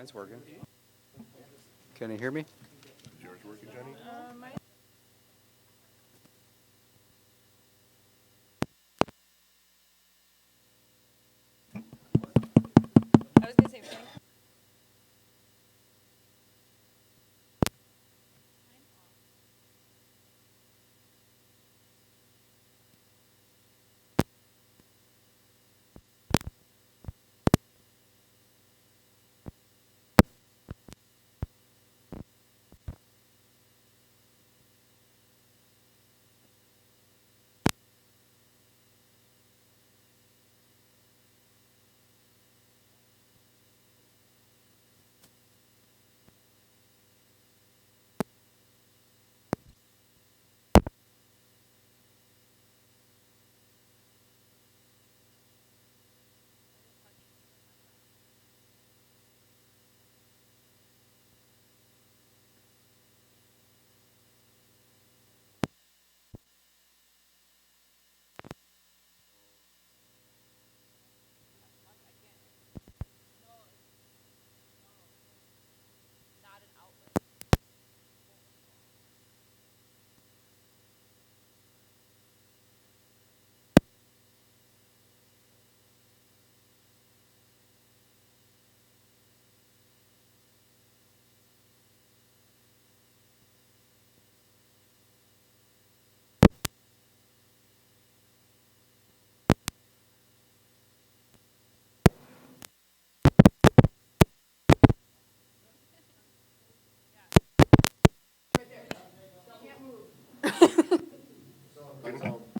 Mine's working. Can you hear me? Is yours working, Jenny? I was gonna say.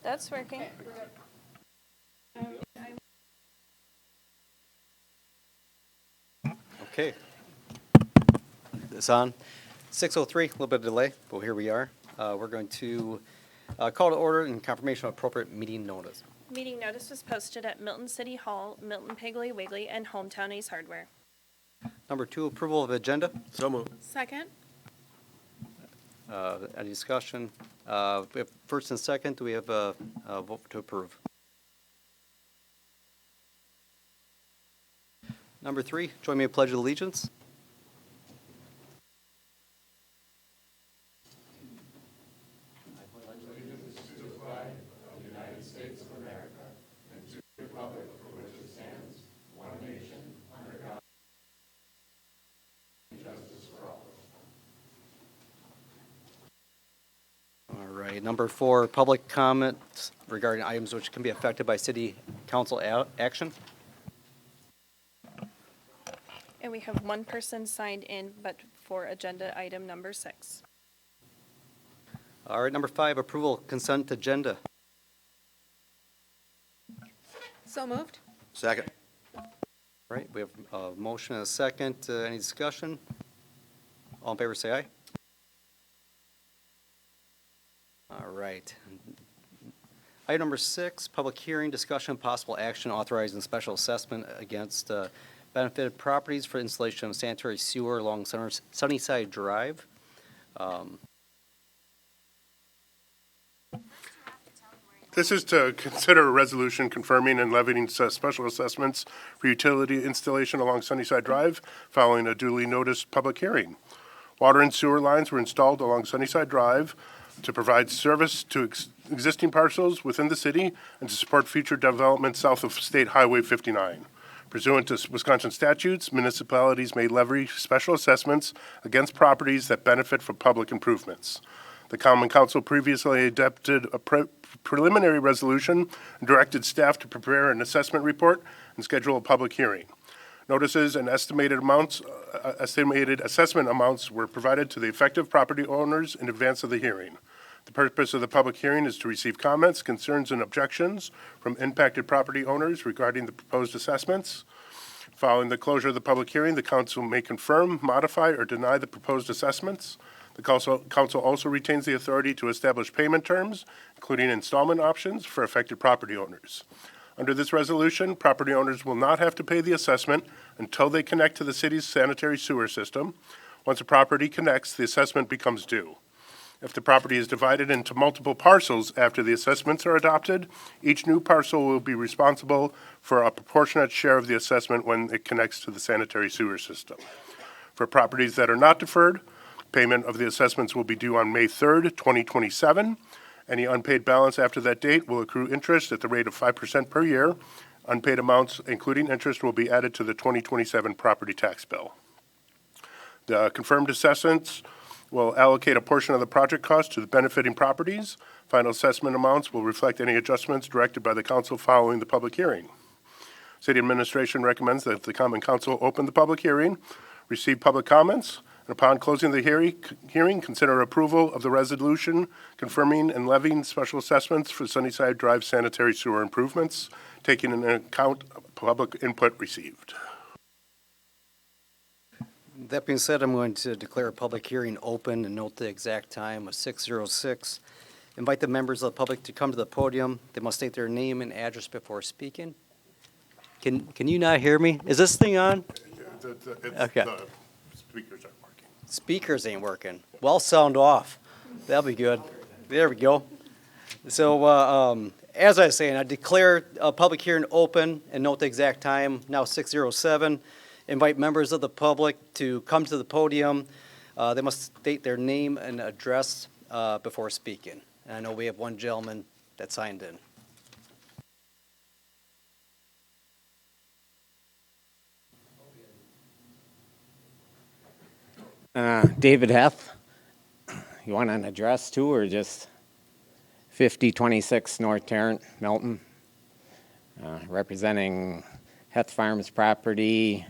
That's working. Okay. It's on. 6:03, a little bit of delay, but here we are. We're going to call to order and confirmation of appropriate meeting notice. Meeting notice was posted at Milton City Hall, Milton Piggly Wiggly, and Hometown Ace Hardware. Number 2, approval of agenda. So moved. Second. Any discussion? We have first and second. Do we have a vote to approve? Number 3, join me in pledge of allegiance. All right, number 4, public comments regarding items which can be affected by city council action. And we have one person signed in, but for agenda item number 6. All right, number 5, approval consent agenda. So moved. Second. All right, we have a motion and a second. Any discussion? All in favor, say aye. All right. Item number 6, public hearing, discussion, possible action authorizing special assessment against benefited properties for installation of sanitary sewer along Sunnyside Drive. This is to consider a resolution confirming and levying special assessments for utility installation along Sunnyside Drive following a duly noticed public hearing. Water and sewer lines were installed along Sunnyside Drive to provide service to existing parcels within the city and to support future development south of State Highway 59. Pursuant to Wisconsin statutes, municipalities may levy special assessments against properties that benefit from public improvements. The Common Council previously adopted a preliminary resolution and directed staff to prepare an assessment report and schedule a public hearing. Notices and estimated assessment amounts were provided to the affected property owners in advance of the hearing. The purpose of the public hearing is to receive comments, concerns, and objections from impacted property owners regarding the proposed assessments. Following the closure of the public hearing, the council may confirm, modify, or deny the proposed assessments. The council also retains the authority to establish payment terms, including installment options for affected property owners. Under this resolution, property owners will not have to pay the assessment until they connect to the city's sanitary sewer system. Once a property connects, the assessment becomes due. If the property is divided into multiple parcels after the assessments are adopted, each new parcel will be responsible for a proportionate share of the assessment when it connects to the sanitary sewer system. For properties that are not deferred, payment of the assessments will be due on May 3rd, 2027. Any unpaid balance after that date will accrue interest at the rate of 5% per year. Unpaid amounts, including interest, will be added to the 2027 property tax bill. The confirmed assessments will allocate a portion of the project cost to the benefiting properties. Final assessment amounts will reflect any adjustments directed by the council following the public hearing. City administration recommends that the common council open the public hearing, receive public comments, and upon closing the hearing, consider approval of the resolution confirming and levying special assessments for Sunnyside Drive sanitary sewer improvements, taking into account public input received. That being said, I'm going to declare a public hearing open and note the exact time of 6:06. Invite the members of the public to come to the podium. They must state their name and address before speaking. Can you not hear me? Is this thing on? Okay. The speakers aren't working. Speakers ain't working. Well, sound off. That'll be good. There we go. So, as I was saying, I declare a public hearing open and note the exact time, now 6:07. Invite members of the public to come to the podium. They must state their name and address before speaking. And I know we have one gentleman that signed in. David Heth. You want an address too, or just 5026 North Tarrant, Milton? Representing Heth Farms Property,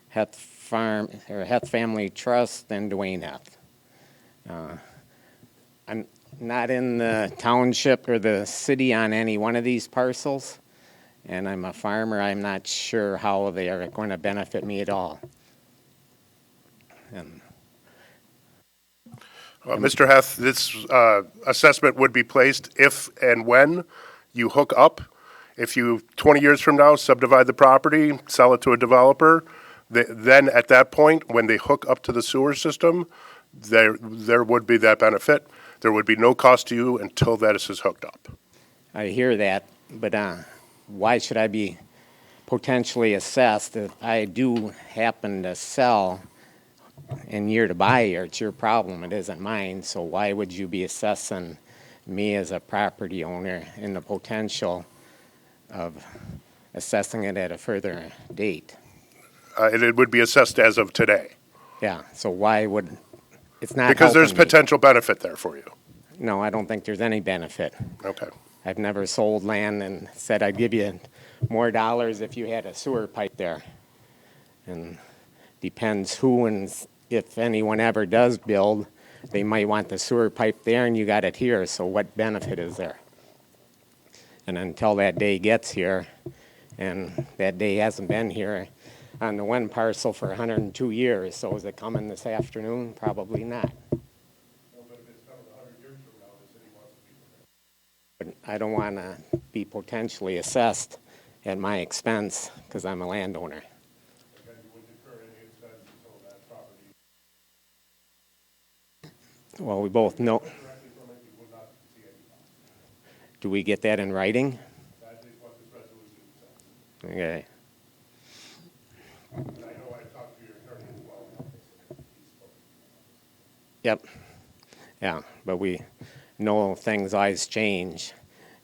Heth Family Trust, and Dwayne Heth. I'm not in the township or the city on any one of these parcels, and I'm a farmer. I'm not sure how they are going to benefit me at all. And Mr. Heth, this assessment would be placed if and when you hook up. If you, 20 years from now, subdivide the property, sell it to a developer, then at that point, when they hook up to the sewer system, there would be that benefit. There would be no cost to you until that is hooked up. I hear that, but why should I be potentially assessed if I do happen to sell in year to buy year? It's your problem, it isn't mine, so why would you be assessing me as a property owner in the potential of assessing it at a further date? It would be assessed as of today. Yeah, so why would, it's not Because there's helping me. potential benefit there for you. No, I don't think there's any benefit. Okay. I've never sold land and said I'd give you more dollars if you had a sewer pipe there. And depends who and if anyone ever does build, they might want the sewer pipe there and you got it here, so what benefit is there? And until that day gets here, and that day hasn't been here on the one parcel for 102 years, so is it coming this afternoon? Probably not. But I don't want to be potentially assessed at my expense because I'm a landowner. Well, we both know. Do we get that in writing? That is what this resolution says. Okay. And I know I talked to your attorney as well. Yep. Yeah, but we know things always change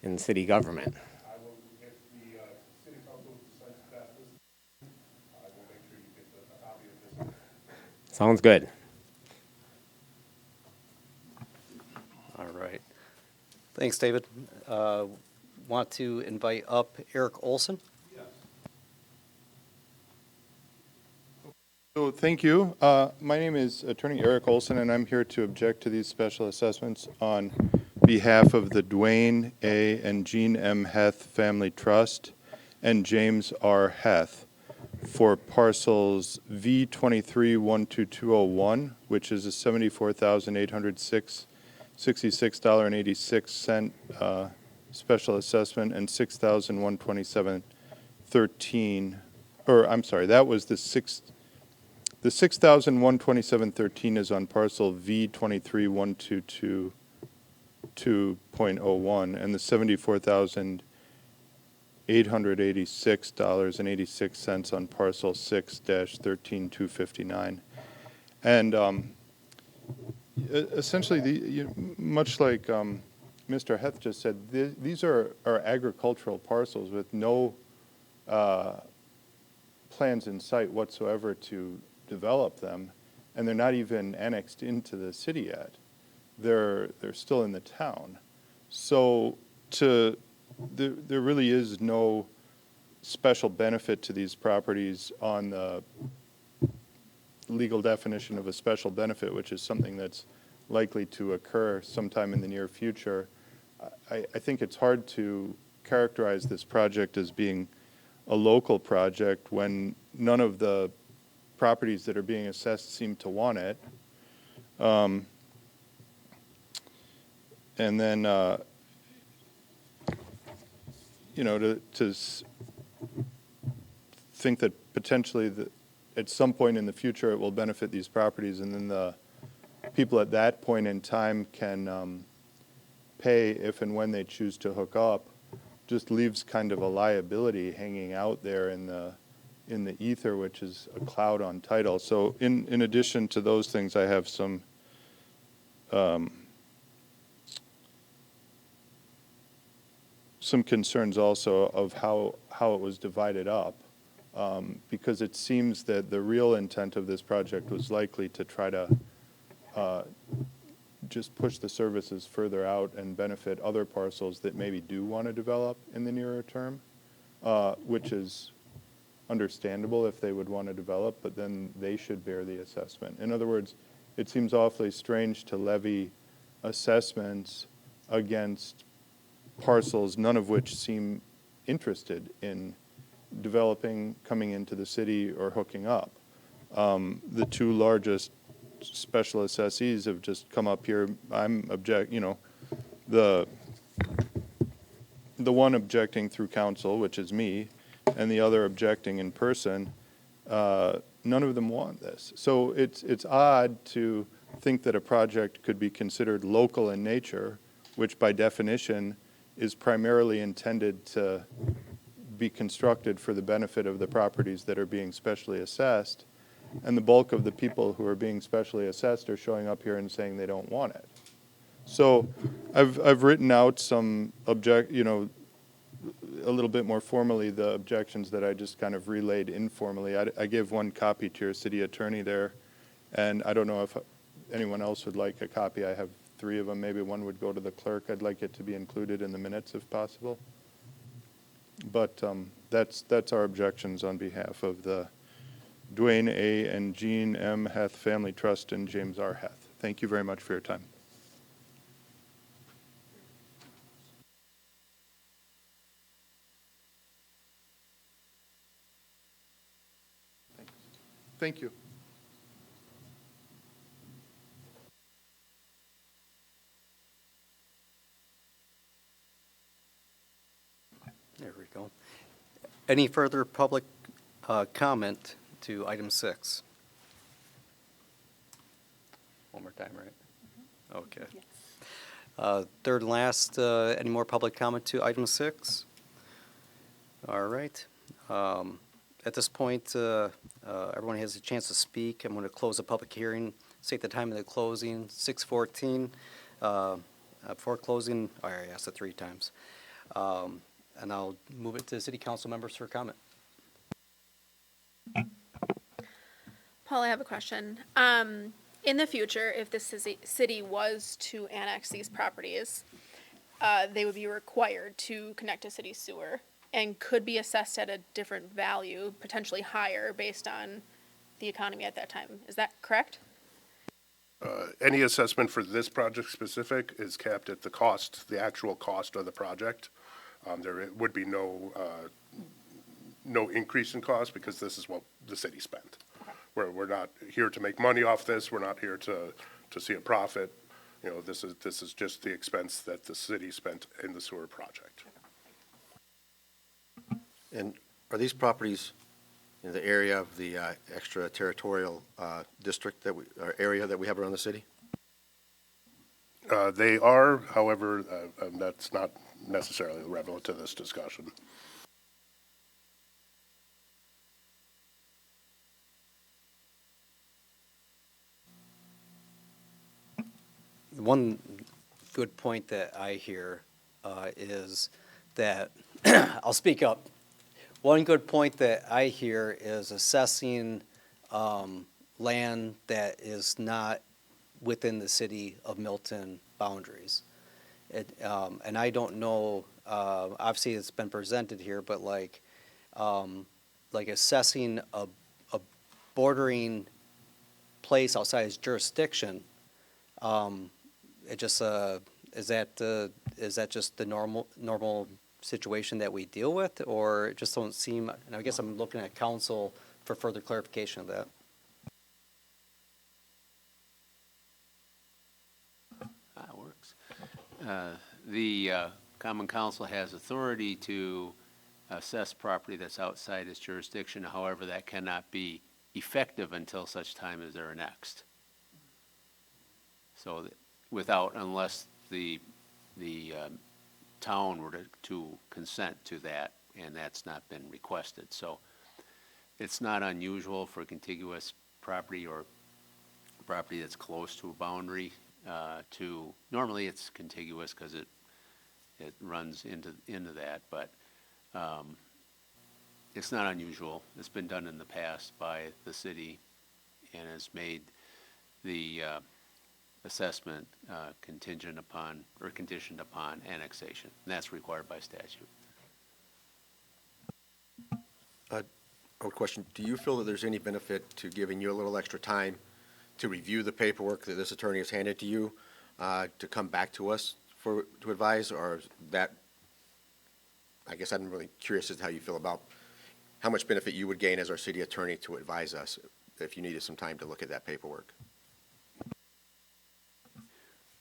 in city government. I will, if the city council decides to pass this, I will make sure you get a copy of this. Sounds good. All right. Thanks, David. Want to invite up Eric Olson? So thank you. My name is Attorney Eric Olson, and I'm here to object to these special assessments on behalf of the Dwayne A. and Jean M. Heth Family Trust and James R. Heth for parcels V23-12201, which is a $74,866.86 special assessment, and 6,127.13. Or I'm sorry, that was the 6,127.13 is on parcel V23-122.01, and the $74,886.86 on parcel 6-13-259. And essentially, much like Mr. Heth just said, these are agricultural parcels with no plans in sight whatsoever to develop them, and they're not even annexed into the city yet. They're still in the town. So there really is no special benefit to these properties on the legal definition of a special benefit, which is something that's likely to occur sometime in the near future. I think it's hard to characterize this project as being a local project when none of the properties that are being assessed seem to want it. And then, to think that potentially at some point in the future it will benefit these properties, and then the people at that point in time can pay if and when they choose to hook up, just leaves kind of a liability hanging out there in the ether, which is a cloud on title. So in addition to those things, I have some concerns also of how it was divided up, because it seems that the real intent of this project was likely to try to just push the services further out and benefit other parcels that maybe do want to develop in the nearer term, which is understandable if they would want to develop, but then they should bear the assessment. In other words, it seems awfully strange to levy assessments against parcels, none of which seem interested in developing, coming into the city, or hooking up. The two largest special assessees have just come up here. The one objecting through council, which is me, and the other objecting in person, none of them want this. So it's odd to think that a project could be considered local in nature, which by definition is primarily intended to be constructed for the benefit of the properties that are being specially assessed, and the bulk of the people who are being specially assessed are showing up here and saying they don't want it. So I've written out some a little bit more formally the objections that I just kind of relayed informally. I gave one copy to your city attorney there, and I don't know if anyone else would like a copy. I have 3 of them. Maybe one would go to the clerk. I'd like it to be included in the minutes if possible. But that's our objections on behalf of the Dwayne A. and Jean M. Heth Family Trust and James R. Heth. Thank you very much for your time. Thank you. There we go. Any further public comment to item 6? One more time, right? Okay. Third and last, any more public comment to item 6? All right. At this point, everyone has a chance to speak. I'm going to close the public hearing. State the time of the closing, 6:14. Before closing, I already asked it 3 times. And I'll move it to city council members for comment. Paul, I have a question. In the future, if the city was to annex these properties, they would be required to connect to city sewer and could be assessed at a different value, potentially higher based on the economy at that time. Is that correct? Any assessment for this project specific is capped at the cost, the actual cost of the project. There would be no increase in cost because this is what the city spent. We're not here to make money off this. We're not here to see a profit. This is just the expense that the city spent in the sewer project. And are these properties in the area of the extraterritorial district or area that we have around the city? They are, however, that's not necessarily relevant to this discussion. one good point that I hear is that, I'll speak up. One good point that I hear is assessing land that is not within the city of Milton boundaries. And I don't know, obviously it's been presented here, but like assessing a bordering place outside his jurisdiction, it just, is that just the normal situation that we deal with, or it just don't seem, and I guess I'm looking at council for further clarification of that. That works. The Common Council has authority to assess property that's outside its jurisdiction. However, that cannot be effective until such time as they're annexed. So unless the town were to consent to that, and that's not been requested. So it's not unusual for contiguous property or property that's close to a boundary normally it's contiguous because it runs into that, but it's not unusual. It's been done in the past by the city and has made the assessment contingent upon or conditioned upon annexation, and that's required by statute. A question, do you feel that there's any benefit to giving you a little extra time to review the paperwork that this attorney has handed to you, to come back to us to advise, or that, I guess I'm really curious as to how you feel about how much benefit you would gain as our city attorney to advise us if you needed some time to look at that paperwork?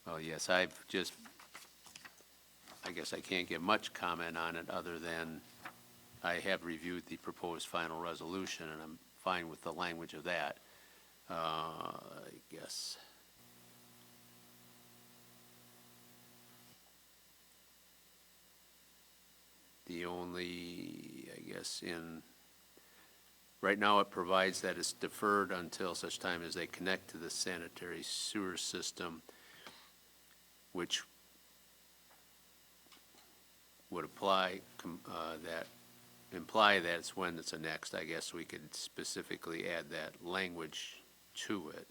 Well, yes, I guess I can't give much comment on it other than I have reviewed the proposed final resolution, and I'm fine with the language of that. I guess. The only, I guess, right now it provides that it's deferred until such time as they connect to the sanitary sewer system, which would imply that it's when it's annexed. I guess we could specifically add that language to it.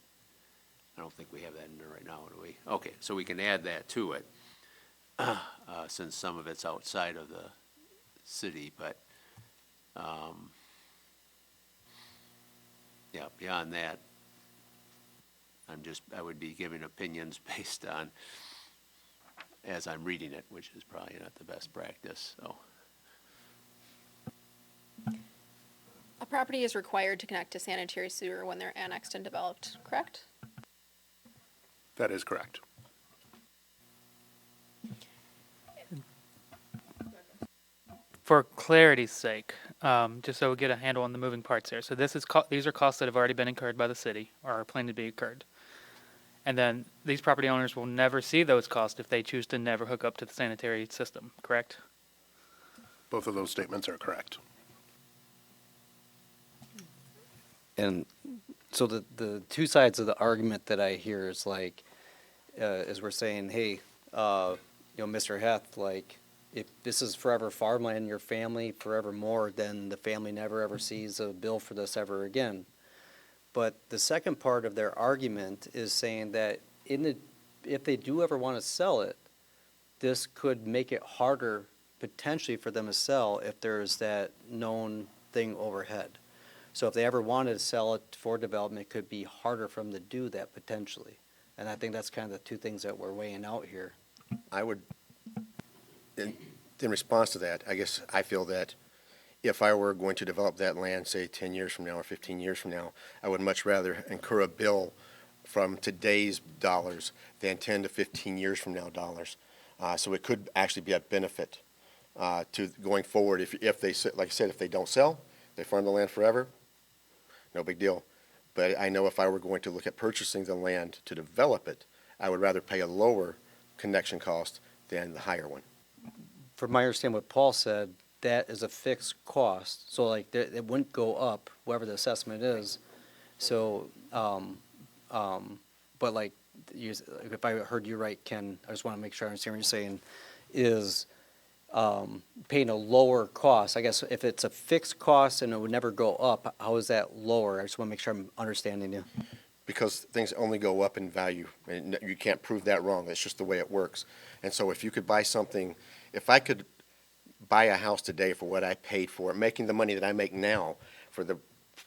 I don't think we have that in there right now, do we? Okay, so we can add that to it, since some of it's outside of the city, but, yeah, beyond that, I would be giving opinions based on, as I'm reading it, which is probably not the best practice, so. A property is required to connect to sanitary sewer when they're annexed and developed, correct? That is correct. For clarity's sake, just so we get a handle on the moving parts here. So these are costs that have already been incurred by the city or are planned to be incurred. And then these property owners will never see those costs if they choose to never hook up to the sanitary system, correct? Both of those statements are correct. And so the two sides of the argument that I hear is like, is we're saying, hey, Mr. Heth, like, if this is forever farmland in your family forevermore, then the family never ever sees a bill for this ever again. But the second part of their argument is saying that if they do ever want to sell it, this could make it harder potentially for them to sell if there's that known thing overhead. So if they ever wanted to sell it for development, it could be harder for them to do that potentially. And I think that's kind of the two things that we're weighing out here. I would, in response to that, I guess I feel that if I were going to develop that land, say 10 years from now or 15 years from now, I would much rather incur a bill from today's dollars than 10 to 15 years from now dollars. So it could actually be a benefit to going forward. If they, like I said, if they don't sell, they farm the land forever, no big deal. But I know if I were going to look at purchasing the land to develop it, I would rather pay a lower connection cost than the higher one. From my understanding, what Paul said, that is a fixed cost. So like it wouldn't go up, whatever the assessment is. So, but like if I heard you right, Ken, I just want to make sure I understand what you're saying, is paying a lower cost. I guess if it's a fixed cost and it would never go up, how is that lower? I just want to make sure I'm understanding you. Because things only go up in value, and you can't prove that wrong. That's just the way it works. And so if you could buy something, if I could buy a house today for what I paid for it, making the money that I make now for the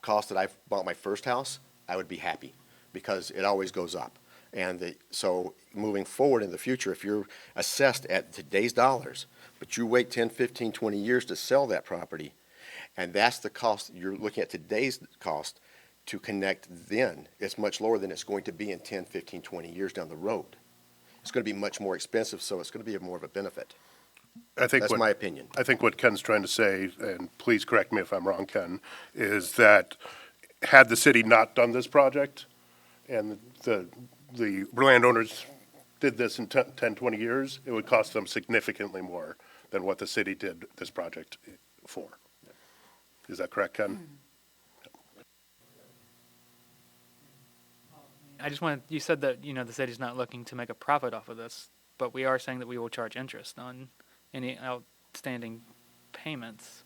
cost that I bought my first house, I would be happy, because it always goes up. And so moving forward in the future, if you're assessed at today's dollars, but you wait 10, 15, 20 years to sell that property, and that's the cost, you're looking at today's cost to connect then, it's much lower than it's going to be in 10, 15, 20 years down the road. It's going to be much more expensive, so it's going to be more of a benefit. I think That's what- my opinion. I think what Ken's trying to say, and please correct me if I'm wrong, Ken, is that had the city not done this project and the landowners did this in 10, 20 years, it would cost them significantly more than what the city did this project for. Is that correct, Ken? I just wanted, you said that, the city's not looking to make a profit off of this, but we are saying that we will charge interest on any outstanding payments.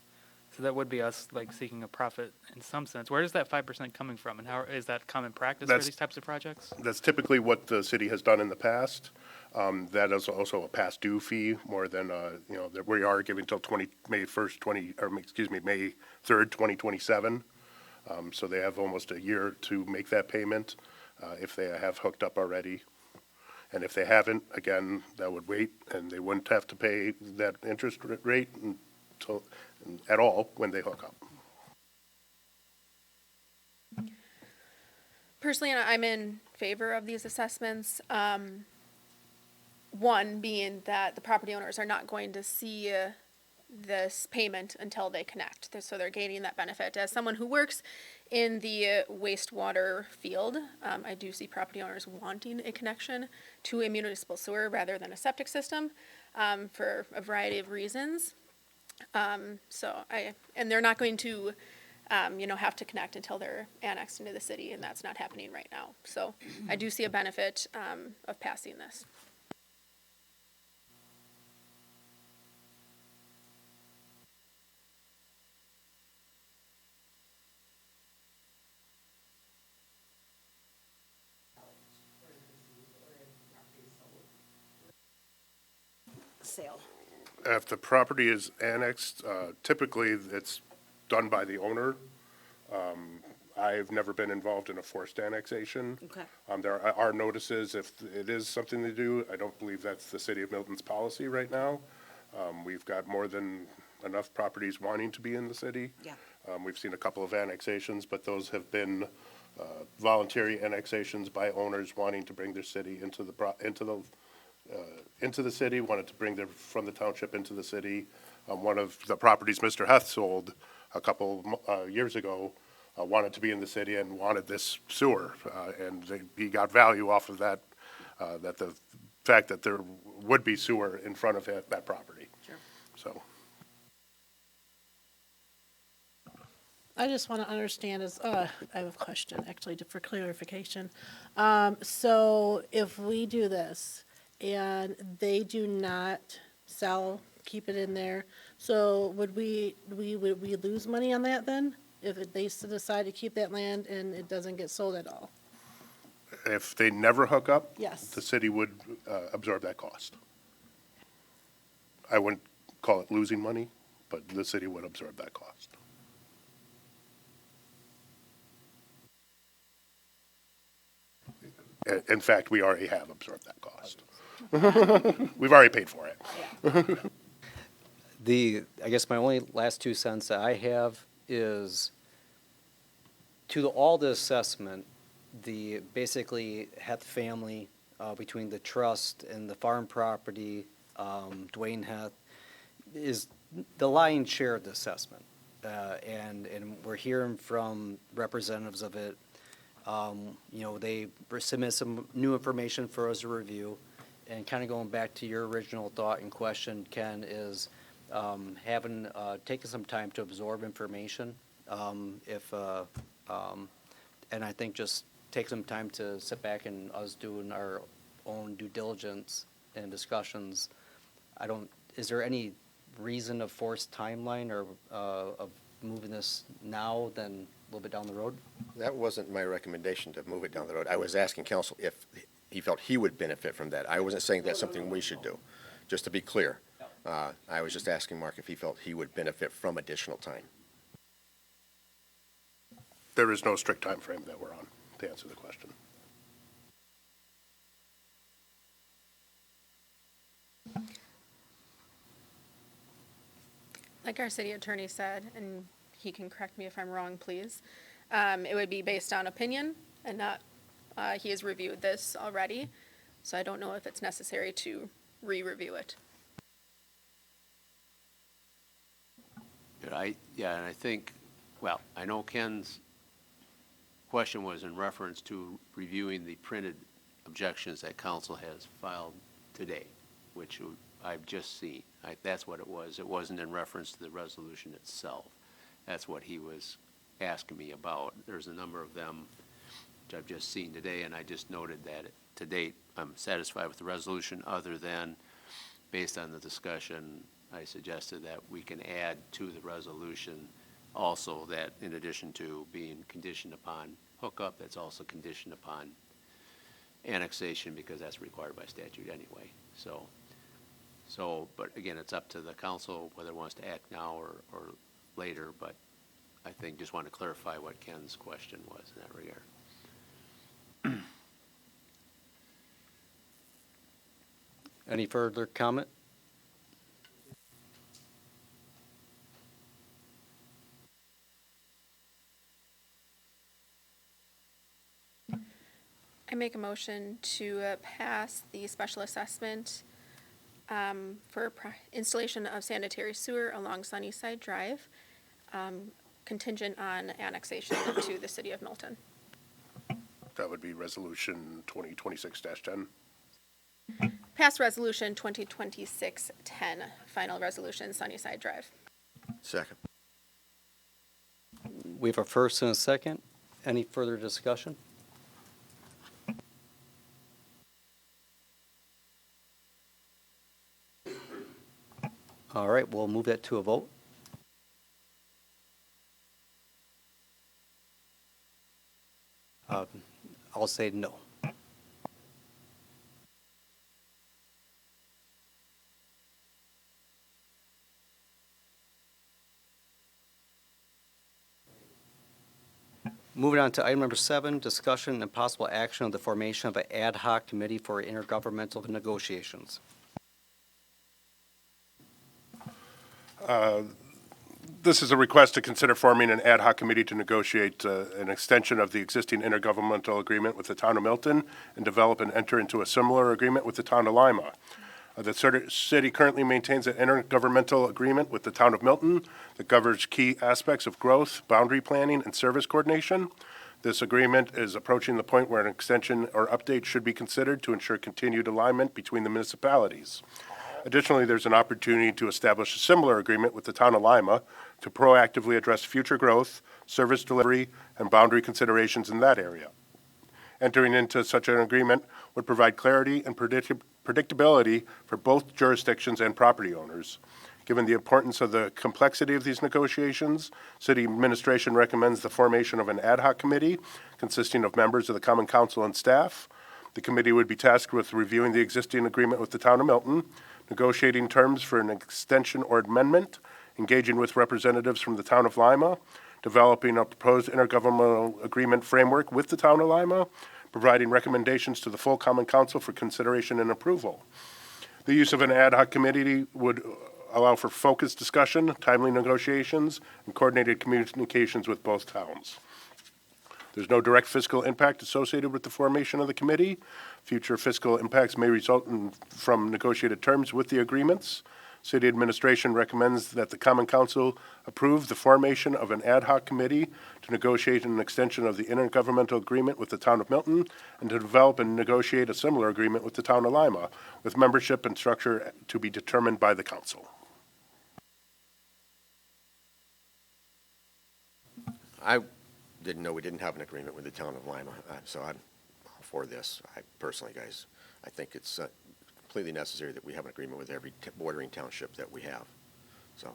So that would be us like seeking a profit in some sense. Where is that 5% coming from, and how is that common practice for That's- these types of projects? That's typically what the city has done in the past. That is also a past due fee, more than, that we are giving till May 3rd, 2027. So they have almost a year to make that payment, if they have hooked up already. And if they haven't, again, that would wait, and they wouldn't have to pay that interest rate until, at all, when they hook up. Personally, I'm in favor of these assessments. One being that the property owners are not going to see this payment until they connect. So they're gaining that benefit. As someone who works in the wastewater field, I do see property owners wanting a connection to a municipal sewer rather than a septic system, for a variety of reasons. And they're not going to, have to connect until they're annexed into the city, and that's not happening right now. So I do see a benefit, of passing this. Sale. If the property is annexed, typically it's done by the owner. I've never been involved in a forced annexation. Okay. There are notices if it is something to do. I don't believe that's the city of Milton's policy right now. We've got more than enough properties wanting to be in the city. Yeah. We've seen a couple of annexations, but those have been voluntary annexations by owners wanting to bring their city into the city, wanted to bring them from the township into the city. One of the properties Mr. Heth sold a couple years ago wanted to be in the city and wanted this sewer. And he got value off of that, that the fact that there would be sewer in front of that property. Sure. So, I just want to understand I have a question actually for clarification. So if we do this and they do not sell, keep it in there, so would we lose money on that then? If they decide to keep that land and it doesn't get sold at all? if they never hook up, Yes. the city would absorb that cost. I wouldn't call it losing money, but the city would absorb that cost. In fact, we already have absorbed that cost. We've already paid for it. I guess my only last 2 cents that I have is all the assessment, basically Heth family, between the trust and the farm property, Dwayne Heth, is the lion's share of the assessment. And we're hearing from representatives of it. They submit some new information for us to review. And kind of going back to your original thought and question, Ken, is taking some time to absorb information. And I think just take some time to sit back and us doing our own due diligence and discussions. Is there any reason of forced timeline or of moving this now than a little bit down the road? That wasn't my recommendation to move it down the road. I was asking council if he felt he would benefit from that. I wasn't saying that's something we should do, just to be clear. I was just asking Mark if he felt he would benefit from additional time. There is no strict time frame that we're on, to answer the question. Like our city attorney said, and he can correct me if I'm wrong, please, it would be based on opinion and not, he has reviewed this already, so I don't know if it's necessary to re-review it. Yeah, and I think, well, I know Ken's question was in reference to reviewing the printed objections that council has filed today, which I've just seen. That's what it was. It wasn't in reference to the resolution itself. That's what he was asking me about. There's a number of them which I've just seen today, and I just noted that to date, I'm satisfied with the resolution, other than, based on the discussion, I suggested that we can add to the resolution also that in addition to being conditioned upon hookup, that's also conditioned upon annexation, because that's required by statute anyway. But again, it's up to the council whether it wants to act now or later, but I think just want to clarify what Ken's question was in that regard. Any further comment? I make a motion to pass the special assessment for installation of sanitary sewer along Sunnyside Drive, contingent on annexation to the city of Milton. That would be resolution 2026-10. Pass resolution 2026-10, final resolution, Sunnyside Drive. Second. We have a first and a second. Any further discussion? All right, we'll move that to a vote. I'll say no. Moving on to item number 7, discussion and possible action of the formation of an ad hoc committee for intergovernmental negotiations. This is a request to consider forming an ad hoc committee to negotiate an extension of the existing intergovernmental agreement with the town of Milton and develop and enter into a similar agreement with the town of Lima. The city currently maintains an intergovernmental agreement with the town of Milton that governs key aspects of growth, boundary planning, and service coordination. This agreement is approaching the point where an extension or update should be considered to ensure continued alignment between the municipalities. Additionally, there's an opportunity to establish a similar agreement with the town of Lima to proactively address future growth, service delivery, and boundary considerations in that area. Entering into such an agreement would provide clarity and predictability for both jurisdictions and property owners. Given the importance of the complexity of these negotiations, city administration recommends the formation of an ad hoc committee consisting of members of the Common Council and staff. The committee would be tasked with reviewing the existing agreement with the town of Milton, negotiating terms for an extension or amendment, engaging with representatives from the town of Lima, developing a proposed intergovernmental agreement framework with the town of Lima, providing recommendations to the full Common Council for consideration and approval. The use of an ad hoc committee would allow for focused discussion, timely negotiations, and coordinated communications with both towns. There's no direct fiscal impact associated with the formation of the committee. Future fiscal impacts may result from negotiated terms with the agreements. City administration recommends that the Common Council approve the formation of an ad hoc committee to negotiate an extension of the intergovernmental agreement with the town of Milton and to develop and negotiate a similar agreement with the town of Lima, with membership and structure to be determined by the council. didn't know we didn't have an agreement with the town of Lima. So I'm all for this. I personally, guys, I think it's completely necessary that we have an agreement with every bordering township that we have. So,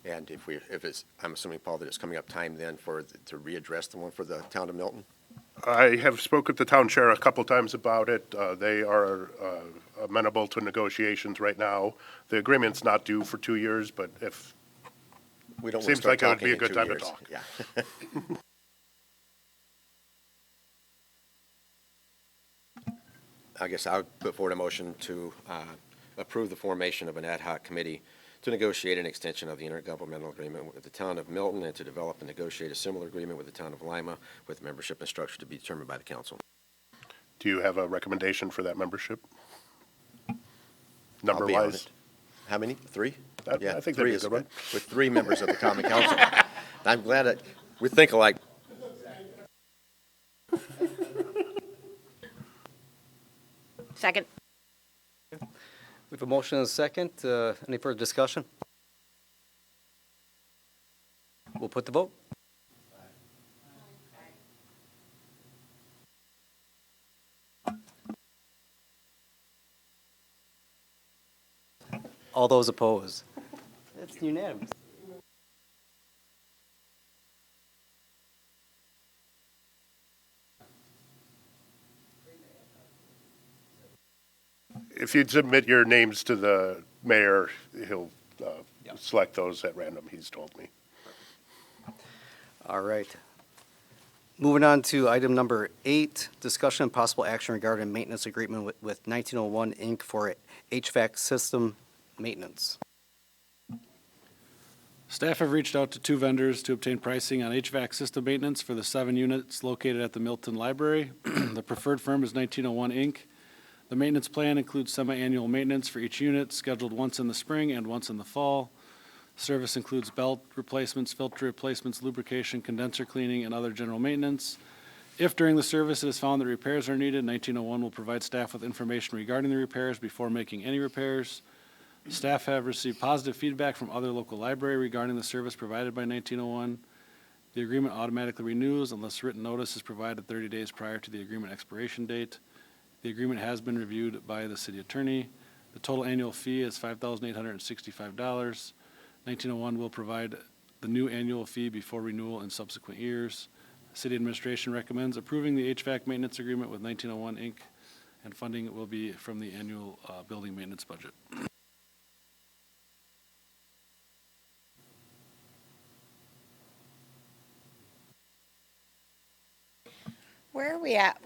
and if it's, I'm assuming, Paul, that it's coming up time then to readdress the one for the town of Milton? I have spoke with the town chair a couple times about it. They are amenable to negotiations right now. The agreement's not due for 2 years, but if, We don't want to seems start like it would talking be a in good 2 time to years. talk. Yeah. I guess I'll put forward a motion to approve the formation of an ad hoc committee to negotiate an extension of the intergovernmental agreement with the town of Milton and to develop and negotiate a similar agreement with the town of Lima with membership and structure to be determined by the council. Do you have a recommendation for that membership? I'll Number be on wise? it. How many? 3? I Yeah, think that'd 3 be a is good one. With 3 members of the common council. I'm glad that we think alike. Second. We have a motion and a second. Any further discussion? We'll put the vote. All those opposed? That's unanimous. If you'd submit your names to the mayor, he'll select those at random, he's told me. All right. Moving on to item number 8, discussion and possible action regarding maintenance agreement with 1901 Inc. for HVAC system maintenance. Staff have reached out to 2 vendors to obtain pricing on HVAC system maintenance for the 7 units located at the Milton Library. The preferred firm is 1901 Inc. The maintenance plan includes semi-annual maintenance for each unit, scheduled once in the spring and once in the fall. Service includes belt replacements, filter replacements, lubrication, condenser cleaning, and other general maintenance. If during the service it is found that repairs are needed, 1901 will provide staff with information regarding the repairs before making any repairs. Staff have received positive feedback from other local library regarding the service provided by 1901. The agreement automatically renews unless written notice is provided 30 days prior to the agreement expiration date. The agreement has been reviewed by the city attorney. The total annual fee is $5,865. 1901 will provide the new annual fee before renewal in subsequent years. City administration recommends approving the HVAC maintenance agreement with 1901 Inc., and funding will be from the annual building maintenance budget. Where are we at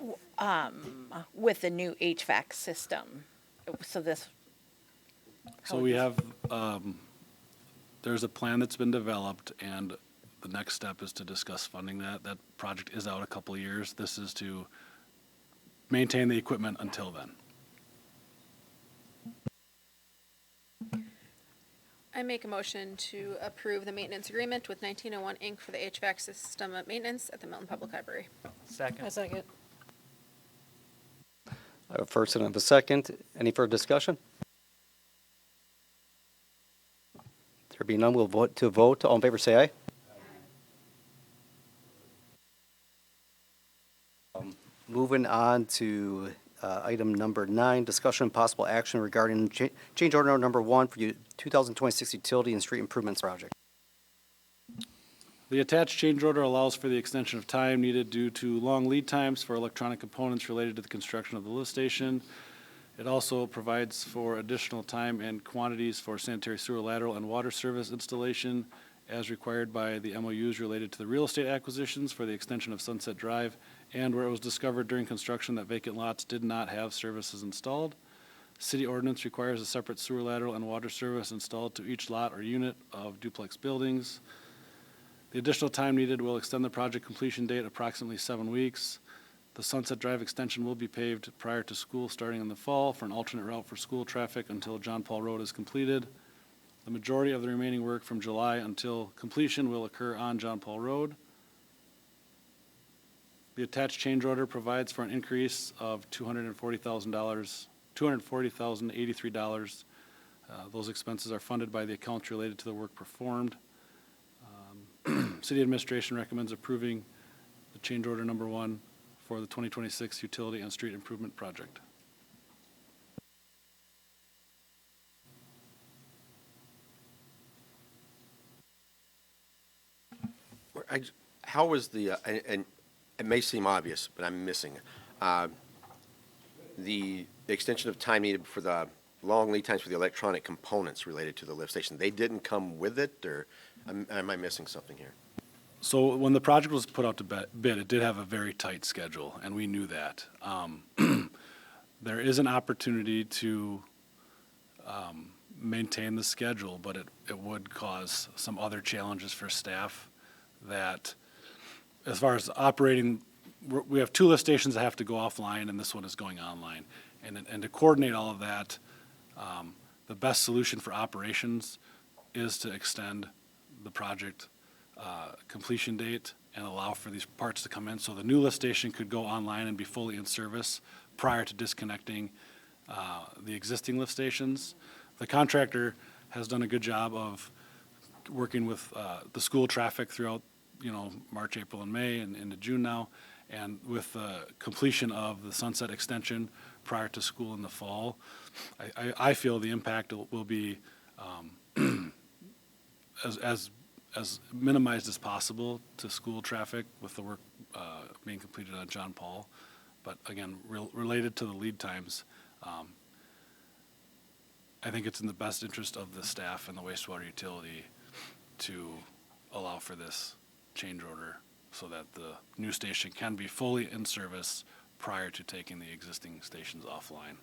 with the new HVAC system? So this. So how we is- have, there's a plan that's been developed, and the next step is to discuss funding that. That project is out a couple of years. This is to maintain the equipment until then. I make a motion to approve the maintenance agreement with 1901 Inc. for the HVAC system maintenance at the Milton Public Library. Second. A second. I have a first and I have a second. Any further discussion? There be none, we'll vote to vote. All in favor, say aye. Moving on to item number 9, discussion and possible action regarding change order number 1 for 2026 utility and street improvements project. The attached change order allows for the extension of time needed due to long lead times for electronic components related to the construction of the lift station. It also provides for additional time and quantities for sanitary sewer lateral and water service installation as required by the MOUs related to the real estate acquisitions for the extension of Sunset Drive and where it was discovered during construction that vacant lots did not have services installed. City ordinance requires a separate sewer lateral and water service installed to each lot or unit of duplex buildings. The additional time needed will extend the project completion date approximately 7 weeks. The Sunset Drive extension will be paved prior to school starting in the fall for an alternate route for school traffic until John Paul Road is completed. The majority of the remaining work from July until completion will occur on John Paul Road. The attached change order provides for an increase of $240,083. Those expenses are funded by the accounts related to the work performed. City administration recommends approving the change order number 1 for the 2026 utility and street improvement project. How was and it may seem obvious, but I'm missing, the extension of time needed for the long lead times for the electronic components related to the lift station, they didn't come with it, or am I missing something here? So when the project was put out to bid, it did have a very tight schedule, and we knew that. There is an opportunity to maintain the schedule, but it would cause some other challenges for staff that, as far as operating, we have 2 lift stations that have to go offline, and this one is going online. And to coordinate all of that, the best solution for operations is to extend the project completion date and allow for these parts to come in. So the new lift station could go online and be fully in service prior to disconnecting the existing lift stations. The contractor has done a good job of working with the school traffic throughout, March, April, and May, and into June now. And with the completion of the sunset extension prior to school in the fall, I feel the impact will be as minimized as possible to school traffic with the work being completed on John Paul. But again, related to the lead times, I think it's in the best interest of the staff and the wastewater utility to allow for this change order so that the new station can be fully in service prior to taking the existing stations offline.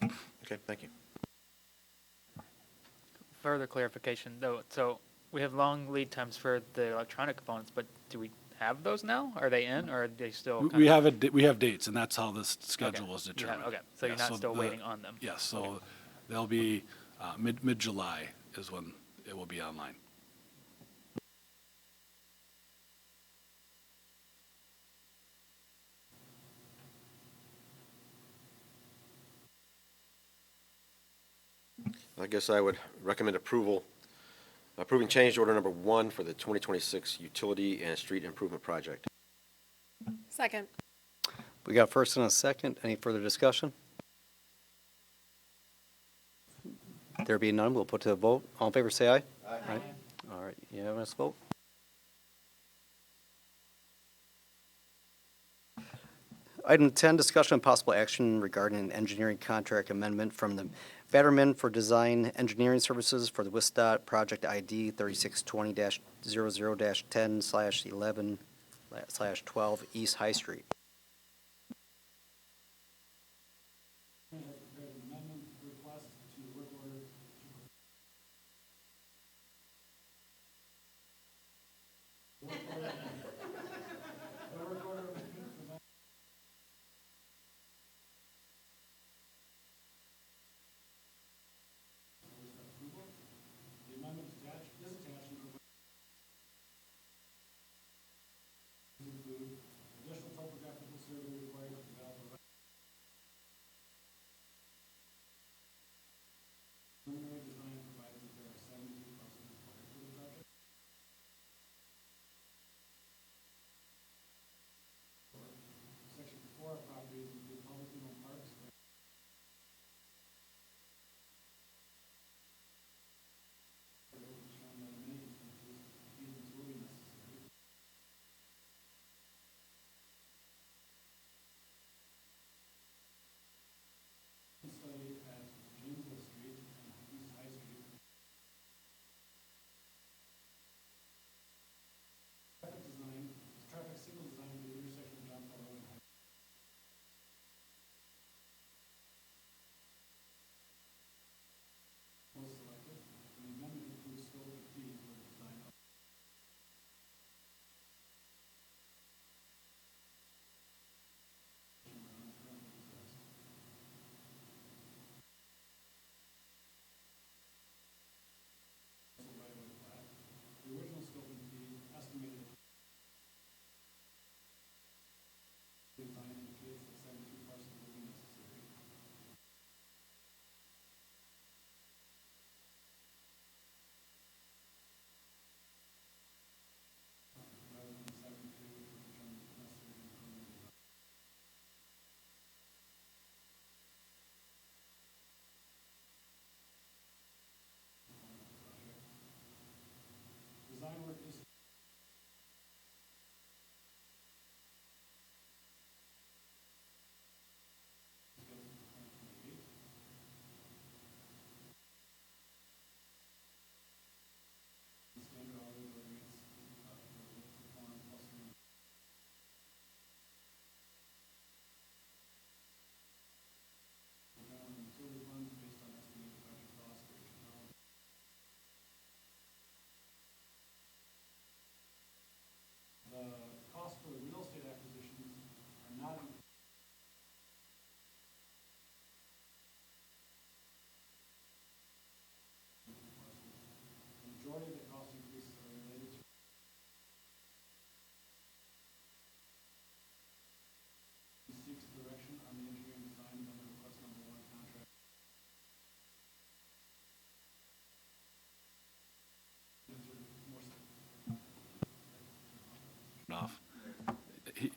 Okay, thank you. Further clarification, though, so we have long lead times for the electronic components, but do we have those now? Are they in, or are they still? We have dates, and that's how this schedule was You determined. have- Okay, so you're Yeah, not still the- waiting on them? Yes, so Okay. they'll be mid-July is when it will be online. I guess I would recommend approving change order number 1 for the 2026 utility and street improvement project. Second. We got first and a second. Any further discussion? There being none, we'll put to the vote. All in favor, say aye. Aye. All right, unanimous vote. Item 10, discussion and possible action regarding an engineering contract amendment from the Betterman for Design Engineering Services for the WISDOT Project ID 3620-00-10/11/12 East High Street. Additional topographic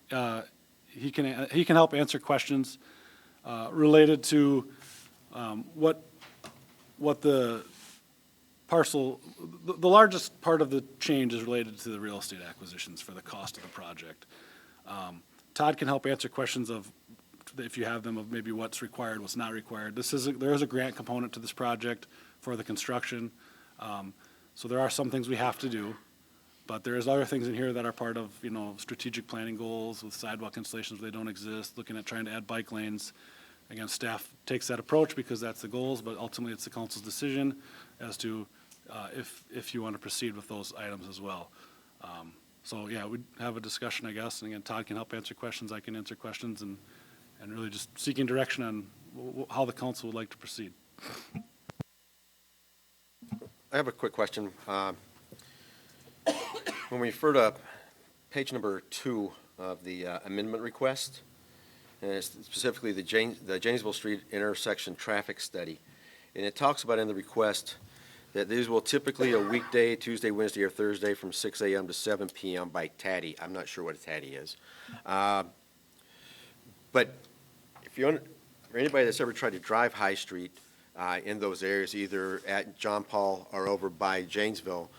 he can help answer questions related to what the parcel, the largest part of the change is related to the real estate acquisitions for the cost of the project. Todd can help answer questions of, if you have them, of maybe what's required, what's not required. There is a grant component to this project for the construction. So there are some things we have to do, but there is other things in here that are part of, strategic planning goals with sidewalk installations where they don't exist, looking at trying to add bike lanes. Again, staff takes that approach because that's the goals, but ultimately it's the council's decision as to if you want to proceed with those items as well. So yeah, we'd have a discussion, I guess, and again, Todd can help answer questions, I can answer questions, and really just seeking direction on how the council would like to proceed. I have a quick question. When we refer to page number 2 of the amendment request, and it's specifically the Janesville Street intersection traffic study, and it talks about in the request that these will typically a weekday, Tuesday, Wednesday, or Thursday from 6 a.m. to 7 p.m. by Taddy. I'm not sure what a Taddy is. But for anybody that's ever tried to drive High Street in those areas, either at John Paul or over by Janesville,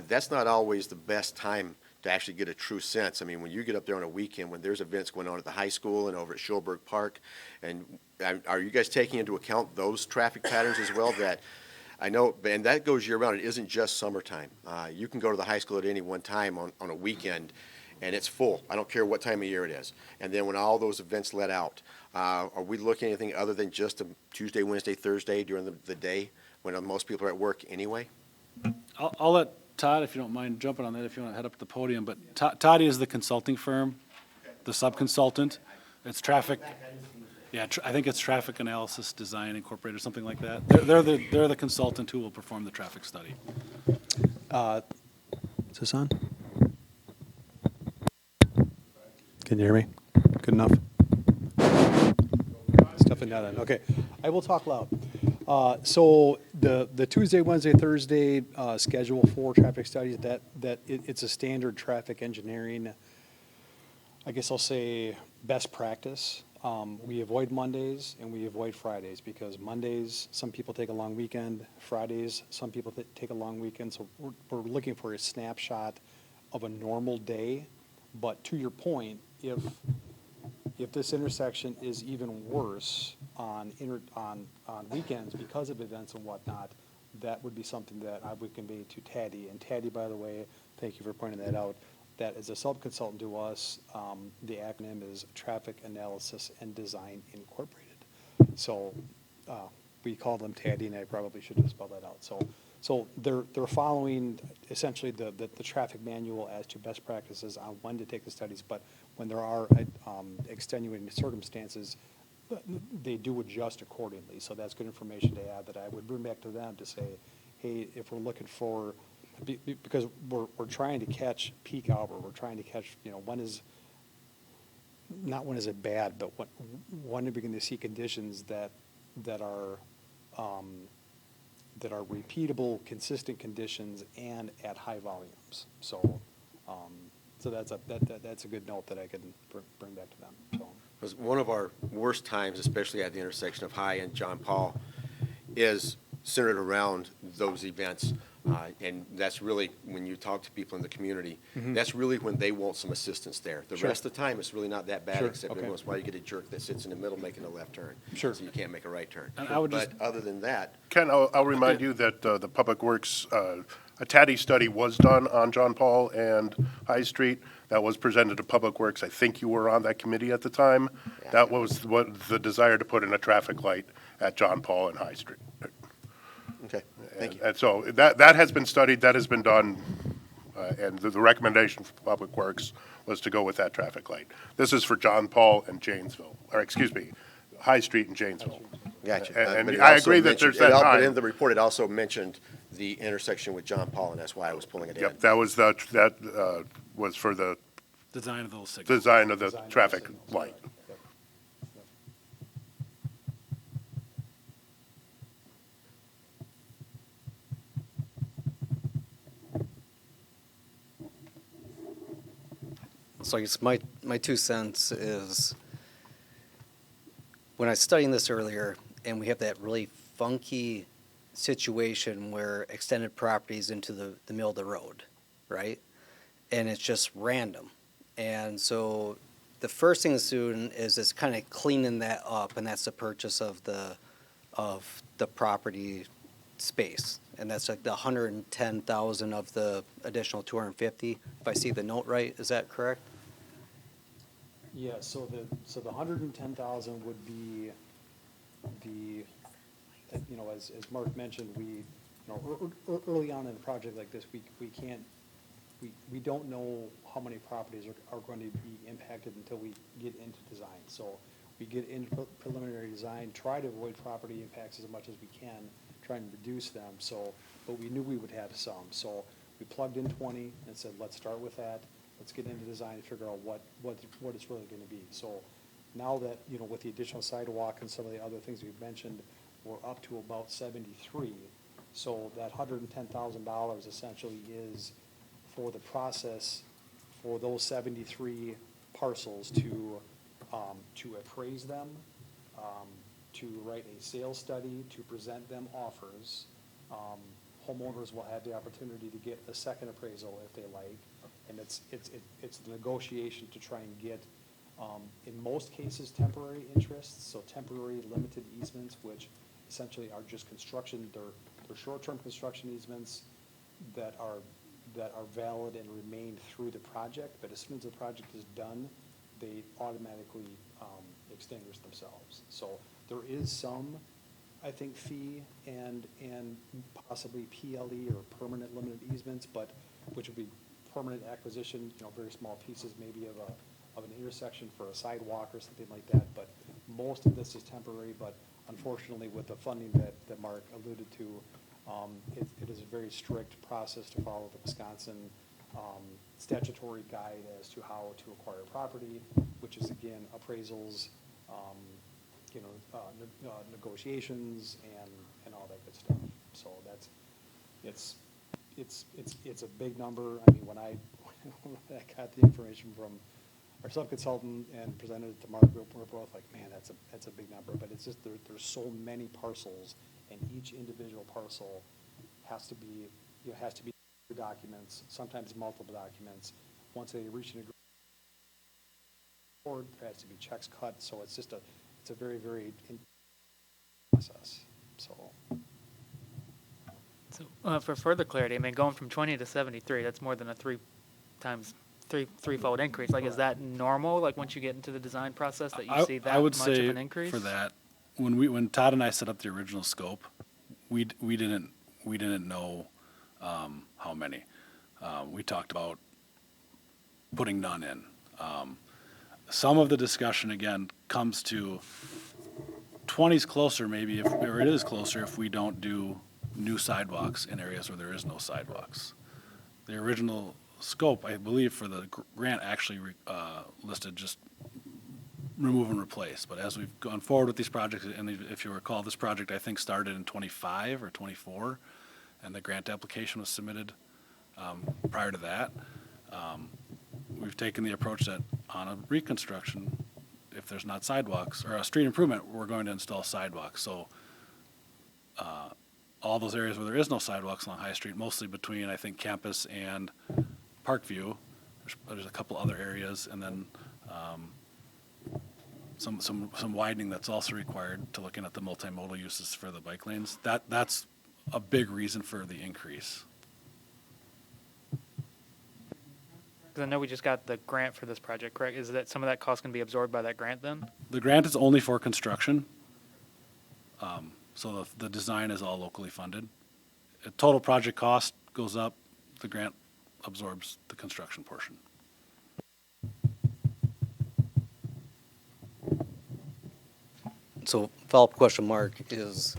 that's not always the best time to actually get a true sense. I mean, when you get up there on a weekend, when there's events going on at the high school and over at Schulberg Park, and are you guys taking into account those traffic patterns as well? That I know, and that goes year-round. It isn't just summertime. You can go to the high school at any one time on a weekend, and it's full. I don't care what time of year it is. And then when all those events let out, are we looking at anything other than just a Tuesday, Wednesday, Thursday during the day when most people are at work anyway? I'll let Todd, if you don't mind jumping on that, if you want to head up to the podium, but Todd is the consulting firm, the sub-consultant. It's traffic, yeah, I think it's Traffic Analysis Design Incorporated, or something like that. They're the consultant who will perform the traffic study. Is this on? Can you hear me? Good enough? Stuff not on. Okay. I will talk loud. So the Tuesday, Wednesday, Thursday schedule for traffic studies, it's a standard traffic engineering, I guess I'll say, best practice. We avoid Mondays and we avoid Fridays because Mondays, some people take a long weekend. Fridays, some people take a long weekend. So we're looking for a snapshot of a normal day. But to your point, if this intersection is even worse on weekends because of events and whatnot, that would be something that I would convey to Taddy. And Taddy, by the way, thank you for pointing that out, that is a sub-consultant to us. The acronym is Traffic Analysis and Design Incorporated. So we call them Taddy, and I probably should have spelled that out. So they're following essentially the traffic manual as to best practices on when to take the studies, but when there are extenuating circumstances, they do adjust accordingly. So that's good information to add that I would bring back to them to say, hey, if we're looking for, because we're trying to catch peak hour, we're trying to catch, when is it bad, but when are we going to see conditions that are repeatable, consistent conditions and at high volumes. So that's a good note that I can bring back to them. So. Because one of our worst times, especially at the intersection of High and John Paul, is centered around those events. And that's really, when you talk to people in the community, that's really when they want some assistance there. The rest of the time, it's really not that bad, except every once in a while you get a jerk that sits in the middle making a left turn. Sure. So you can't make a right turn. And I would But other than that, Ken, I'll remind you that the Public Works, a TADDY study was done on John Paul and High Street. That was presented to Public Works. I think you were on that committee at the time. That was what the desire to put in a traffic light at John Paul and High Street. okay, thank you. And so that has been studied, that has been done, and the recommendation for Public Works was to go with that traffic light. This is for John Paul and Janesville, or excuse me, High Street and Janesville. Gotcha. And But it I also agree that mentioned- there's that But time. in the report, it also mentioned the intersection with John Paul, and that's why I was pulling it in. Yep, that was was for the Design of those signals. design of the traffic light. So I guess my 2 cents is, when I was studying this earlier, and we have that really funky situation where extended properties into the middle of the road, right? And it's just random. And so the first thing that's doing is kind of cleaning that up, and that's the purchase of the property space. And that's like the 110,000 of the additional 250, if I see the note right, is that correct? Yeah, so the 110,000 would be the, as Mark mentioned, early on in a project like this, we can't, we don't know how many properties are going to be impacted until we get into design. So we get into preliminary design, try to avoid property impacts as much as we can, try and reduce them. So, but we knew we would have some. So we plugged in 20 and said, let's start with that. Let's get into design and figure out what it's really going to be. So now that, with the additional sidewalk and some of the other things we've mentioned, we're up to about 73. So that $110,000 essentially is for the process for those 73 parcels to appraise them, to write a sales study, to present them offers. Homeowners will have the opportunity to get a second appraisal if they like. And it's the negotiation to try and get, in most cases, temporary interests, so temporary limited easements, which essentially are just construction, they're short-term construction easements that are valid and remain through the project, but as soon as the project is done, they automatically extinguish themselves. So there is some, I think, fee and possibly PLE or permanent limited easements, but which would be permanent acquisition, very small pieces maybe of an intersection for a sidewalk or something like that. But most of this is temporary, but unfortunately with the funding that Mark alluded to, it is a very strict process to follow the Wisconsin statutory guide as to how to acquire property, which is again appraisals, negotiations and all that good stuff. So it's a big number. I mean, when I got the information from our sub-consultant and presented it to Mark, we're both like, man, that's a big number. But it's just there's so many parcels, and each individual parcel has to be documents, sometimes multiple documents. Once they reach an agreement, there has to be checks cut. So it's a very, very process. So for further clarity, I mean, going from 20 to 73, that's more than a threefold increase. Like, is that normal? Like, once you get into the design process, that you see that I would much say of an increase? for that, when Todd and I set up the original scope, we didn't know how many. We talked about putting none in. Some of the discussion again comes to 20's closer maybe, or it is closer if we don't do new sidewalks in areas where there is no sidewalks. The original scope, I believe, for the grant actually listed just remove and replace. But as we've gone forward with these projects, and if you recall, this project I think started in 25 or 24, and the grant application was submitted prior to that. We've taken the approach that on a reconstruction, if there's not sidewalks, or a street improvement, we're going to install sidewalks. So all those areas where there is no sidewalks along High Street, mostly between, I think, Campus and Parkview, there's a couple other areas, and then some widening that's also required to looking at the multimodal uses for the bike lanes. That's a big reason for the increase. Because I know we just got the grant for this project, correct? Is that some of that cost can be absorbed by that grant then? The grant is only for construction, so the design is all locally funded. Total project cost goes up, the grant absorbs the construction portion. So follow-up question, Mark, is,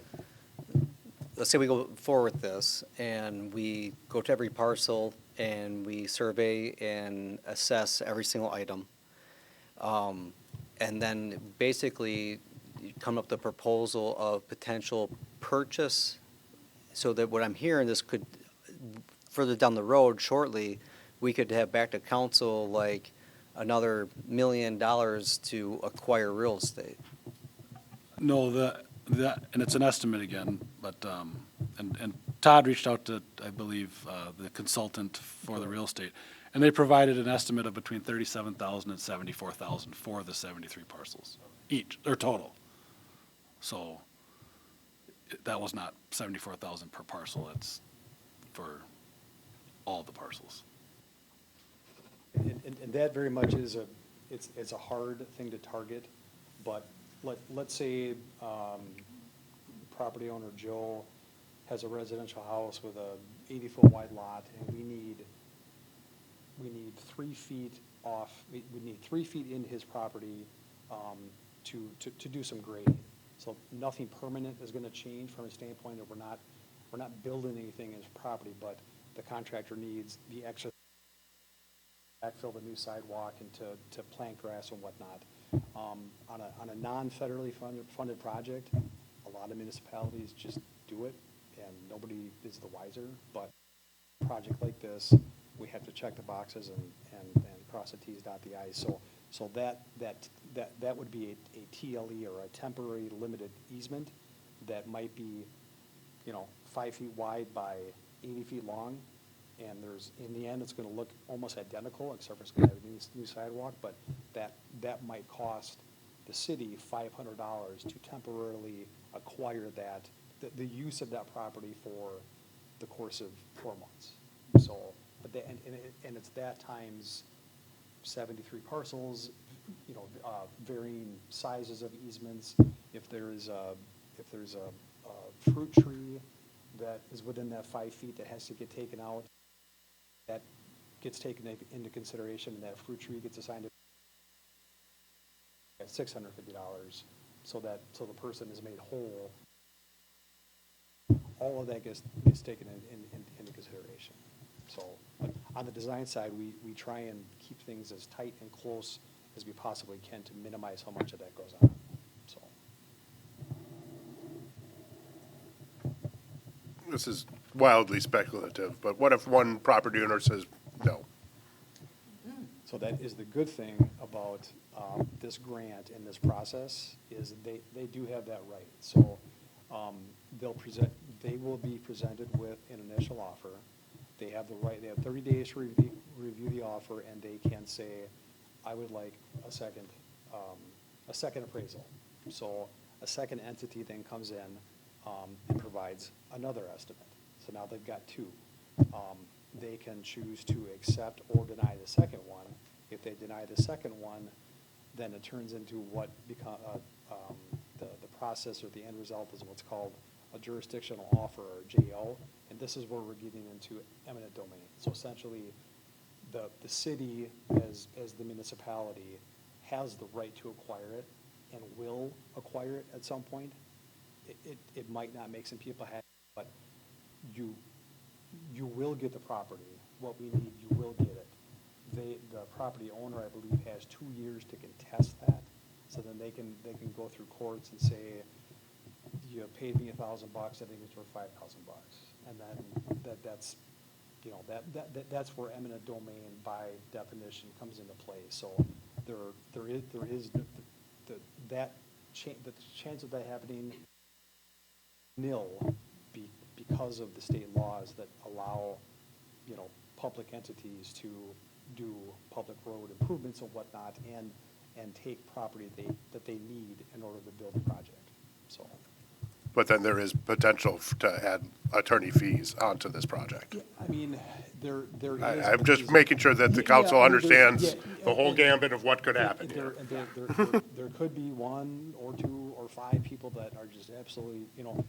let's say we go forward with this, and we go to every parcel, and we survey and assess every single item. And then basically you come up with a proposal of potential purchase, so that what I'm hearing, this could, further down the road shortly, we could have back to council like another $1 million to acquire real estate. No, and it's an estimate again, but, and Todd reached out to, I believe, the consultant for the real estate, and they provided an estimate of between 37,000 and 74,000 for the 73 parcels each, or total. So that was not 74,000 per parcel, it's for all the parcels. And that very much is it's a hard thing to target, but let's say, property owner Joe has a residential house with a 80-foot wide lot, and we need 3 feet off, we need 3 feet in his property, to do some grading. So nothing permanent is gonna change from a standpoint of we're not building anything in his property, but the contractor needs the extra backfill the new sidewalk and to plant grass and whatnot. On a non-federally funded project, a lot of municipalities just do it, and nobody is the wiser. But a project like this, we have to check the boxes and cross the Ts, dot the Is. So that would be a TLE, or a temporary limited easement that might be, 5 feet wide by 80 feet long. And in the end, it's gonna look almost identical, except for it's gonna have a new sidewalk, but that might cost the city $500 to temporarily acquire the use of that property for the course of 4 months. So, but and it's that times 73 parcels, varying sizes of easements. If there's a fruit tree that is within that 5 feet that has to get taken out, that gets taken into consideration, and that fruit tree gets assigned at $650, so the person is made whole. All of that gets taken into consideration. So, on the design side, we try and keep things as tight and close as we possibly can to minimize how much of that goes on. So, This is wildly speculative, but what if one property owner says no? so that is the good thing about this grant and this process, is they do have that right. So they will be presented with an initial offer. They have the right, they have 30 days to review the offer, and they can say, I would like a second appraisal. So a second entity then comes in and provides another estimate. So now they've got 2. They can choose to accept or deny the second one. If they deny the second one, then it turns into what the process, or the end result, is what's called a jurisdictional offer, or JO, and this is where we're getting into eminent domain. So essentially, the city, as the municipality, has the right to acquire it and will acquire it at some point. It might not make some people happy, but you will get the property. What we need, you will get it. The property owner, I believe, has 2 years to contest that. So then they can go through courts and say, you paid me $1,000, I think it's worth $5,000. And then that's where eminent domain by definition comes into play. So there is the chance of that happening nil because of the state laws that allow, public entities to do public road improvements and whatnot, and take property that they need in order to build the project. So, But then there is potential to add attorney fees onto this project. I mean, there is. I'm just making sure that the council Yeah, I mean, understands yeah, the whole and- gambit of what could happen here. There could be 1 or 2 or 5 people that are just absolutely,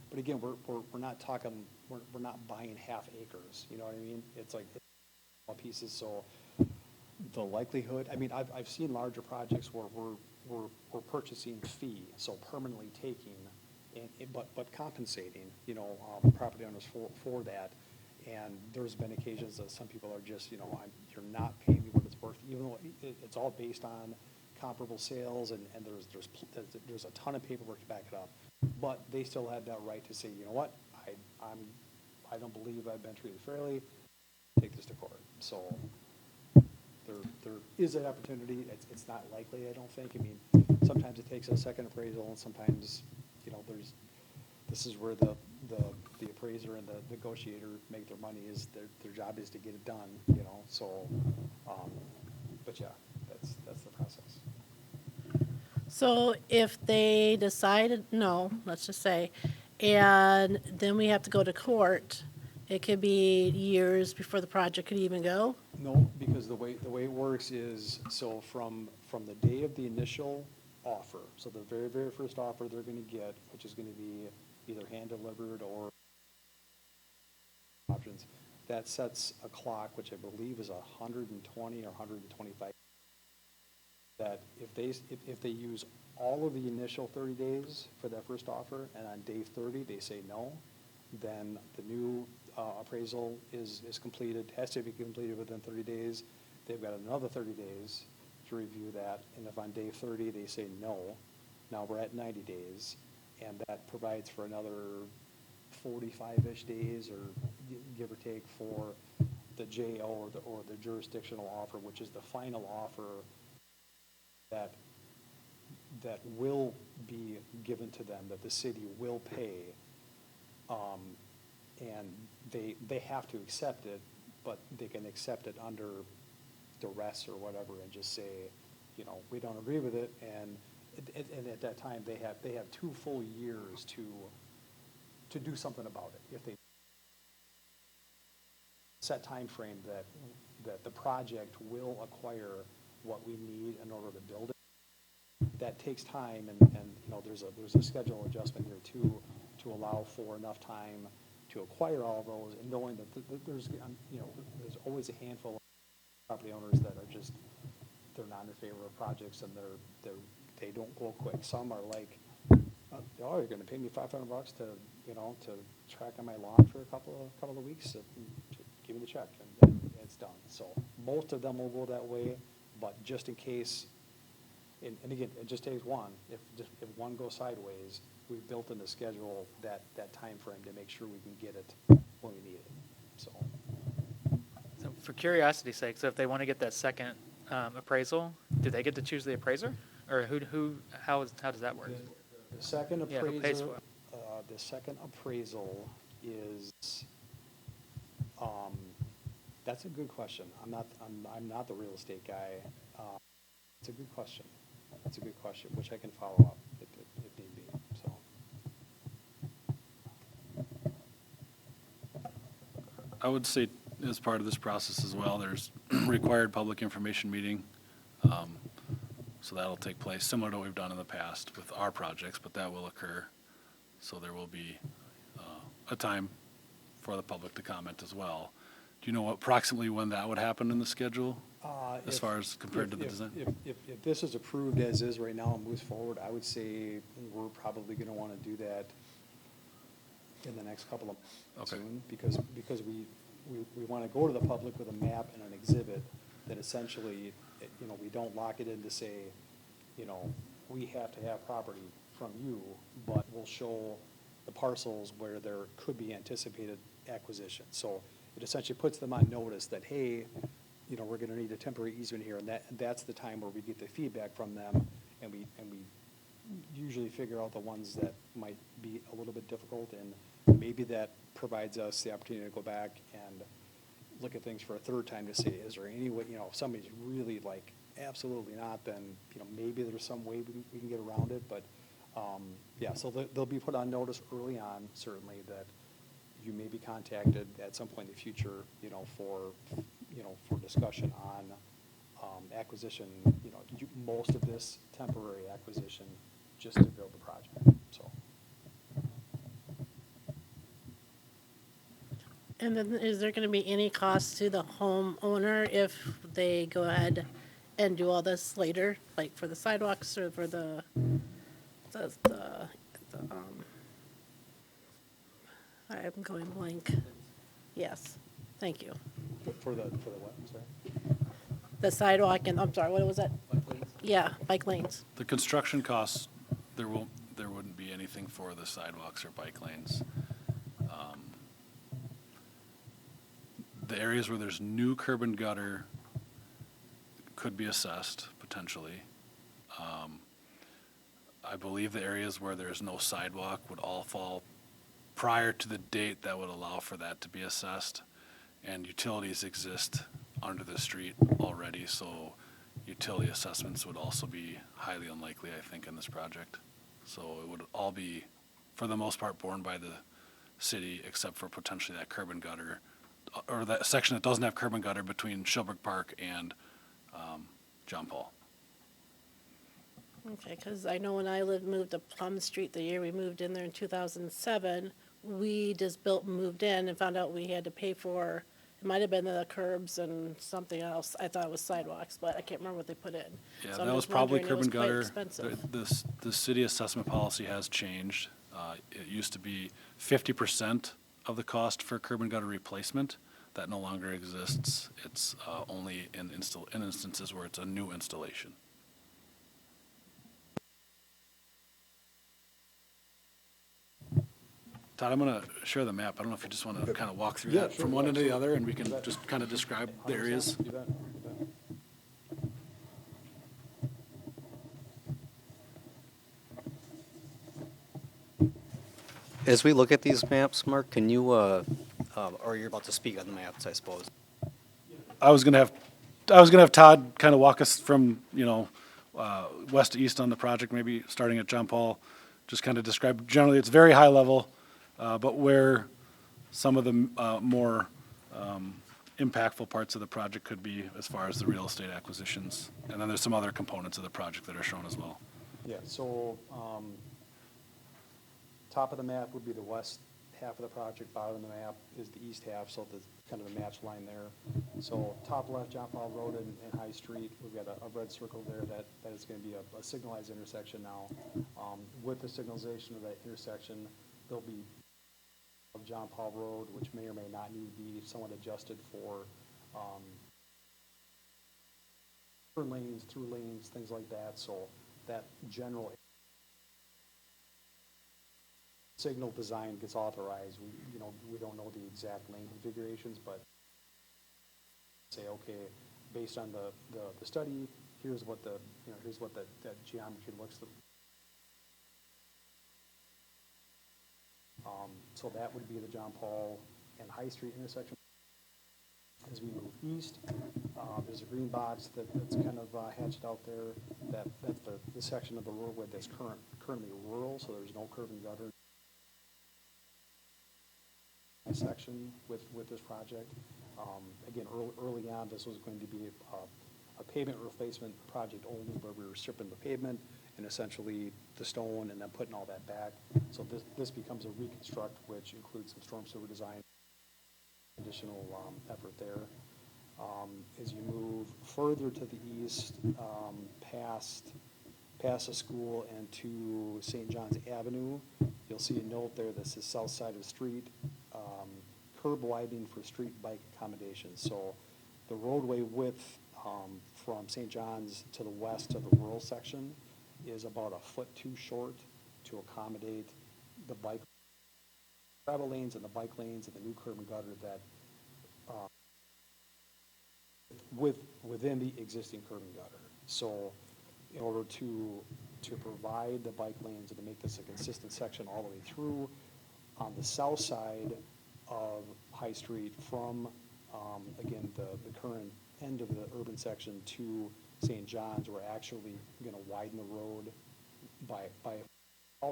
but again, we're not talking, we're not buying half acres, you know what I mean? It's like small pieces, so the likelihood, I mean, I've seen larger projects where we're purchasing fee, so permanently taking, but compensating, property owners for that. And there's been occasions that some people are just, you're not paying me what it's worth, even though it's all based on comparable sales, and there's a ton of paperwork to back it up. But they still have that right to say, you know what, I don't believe I've been treated fairly, take this to court. So is an opportunity. It's not likely, I don't think. I mean, sometimes it takes a second appraisal, and sometimes, this is where the appraiser and the negotiator make their money, is their job is to get it done, so, but yeah, that's the process. So if they decided no, let's just say, and then we have to go to court, it could be years before the project could even go? No, because the way it works is, so from the day of the initial offer, so the very, very first offer they're gonna get, which is gonna be either hand-delivered or options, that sets a clock, which I believe is 120 or 125. That if they use all of the initial 30 days for that first offer, and on day 30 they say no, then the new appraisal is completed, has to be completed within 30 days. They've got another 30 days to review that, and if on day 30 they say no, now we're at 90 days, and that provides for another 45-ish days, or give or take, for the JO or the jurisdictional offer, which is the final offer that will be given to them, that the city will pay. And they have to accept it, but they can accept it under duress or whatever, and just say, we don't agree with it, and at that time, they have 2 full years to do something about it. If they set time frame that the project will acquire what we need in order to build it, that takes time, and there's a schedule adjustment here too, to allow for enough time to acquire all those, and knowing that there's always a handful of property owners that are just, they're not in favor of projects, and they don't go quick. Some are like, oh, you're gonna pay me $500 to track on my lawn for a couple of weeks, give me the check, and it's done. So most of them will go that way, but just in case, and again, it just takes one. If one goes sideways, we've built in the schedule that time frame to make sure we can get it when we need it, so. So for curiosity's sake, so if they want to get that second appraisal, do they get to choose the appraiser? Or how does that work? The second Yeah, who pays appraiser, for it? the second appraisal is, that's a good question. I'm not the real estate guy. It's a good question. That's a good question, which I can follow up if need be, so. I would say as part of this process as well, there's required public information meeting. So that'll take place, similar to what we've done in the past with our projects, but that will occur. So there will be a time for the public to comment as well. Do you know approximately when that would happen in the schedule, as far as compared to the design? If this is approved as is right now and moves forward, I would say we're probably gonna wanna do that in the next couple of months soon, because we wanna go to the public with a map and an exhibit that essentially, we don't lock it in to say, we have to have property from you, but we'll show the parcels where there could be anticipated acquisition. So it essentially puts them on notice that, hey, we're gonna need a temporary easement here, and that's the time where we get the feedback from them, and we usually figure out the ones that might be a little bit difficult, and maybe that provides us the opportunity to go back and look at things for a third time to say, is there any way, if somebody's really like, absolutely not, then, maybe there's some way we can get around it, but, yeah, so they'll be put on notice early on, certainly, that you may be contacted at some point in the future, for discussion on, acquisition, most of this temporary acquisition, just to build the project, so. And then is there gonna be any cost to the homeowner if they go ahead and do all this later, like for the sidewalks or for I'm going blank. Yes, thank you. For the what, I'm sorry? The sidewalk and, I'm sorry, what was that? Yeah, bike lanes. The construction costs, there wouldn't be anything for the sidewalks or bike lanes. The areas where there's new curb and gutter could be assessed potentially. I believe the areas where there's no sidewalk would all fall prior to the date that would allow for that to be assessed. And utilities exist under the street already, so utility assessments would also be highly unlikely, I think, in this project. So it would all be, for the most part, borne by the city, except for potentially that curb and gutter, or that section that doesn't have curb and gutter between Shilbrook Park and John Paul. Okay, because I know when moved to Plum Street, the year we moved in there in 2007, we just built and moved in and found out we had to pay for, it might have been the curbs and something else. I thought it was sidewalks, but I can't remember what they put in. Yeah, So I'm that was just probably wondering, it curb was and quite gutter. expensive. The city assessment policy has changed. It used to be 50% of the cost for curb and gutter replacement. That no longer exists. It's only in instances where it's a new installation. Todd, I'm going to share the map. I don't know if you just want to kind of walk through that from one end to the other, and we can just kind of describe the areas. You bet, you bet. As we look at these maps, Mark, can you, or you're about to speak on the maps, I suppose? I was gonna have Todd kind of walk us from, west to east on the project, maybe starting at John Paul. Just kind of describe, generally, it's very high level, but where some of the more impactful parts of the project could be as far as the real estate acquisitions. And then there's some other components of the project that are shown as well. Yeah, so, top of the map would be the west half of the project, bottom of the map is the east half, so the, kind of the match line there. So top left, John Paul Road and High Street, we've got a red circle there that is gonna be a signalized intersection now. With the signalization of that intersection, there'll be of John Paul Road, which may or may not need to be somewhat adjusted for, turn lanes, through lanes, things like that, so that general signal design gets authorized. We don't know the exact lane configurations, but say, okay, based on the study, here's what that geometry looks like. So that would be the John Paul and High Street intersection. As we move east, there's a green box that's kind of hatched out there. That's the section of the roadway that's currently rural, so there's no curb and gutter section with this project. Again, early on, this was going to be a pavement replacement project only, where we were stripping the pavement and essentially the stone and then putting all that back. So this becomes a reconstruct, which includes some storm sewer design, additional effort there. As you move further to the east, past the school and to St. John's Avenue, you'll see a note there that says south side of the street, curb widening for street bike accommodations. So the roadway width from St. John's to the west to the rural section is about a foot too short to accommodate the bike travel lanes and the bike lanes and the new curb and gutter that within the existing curb and gutter. So in order to provide the bike lanes and to make this a consistent section all the way through, on the south side of High Street from, again, the current end of the urban section to St. John's, we're actually going to widen the road by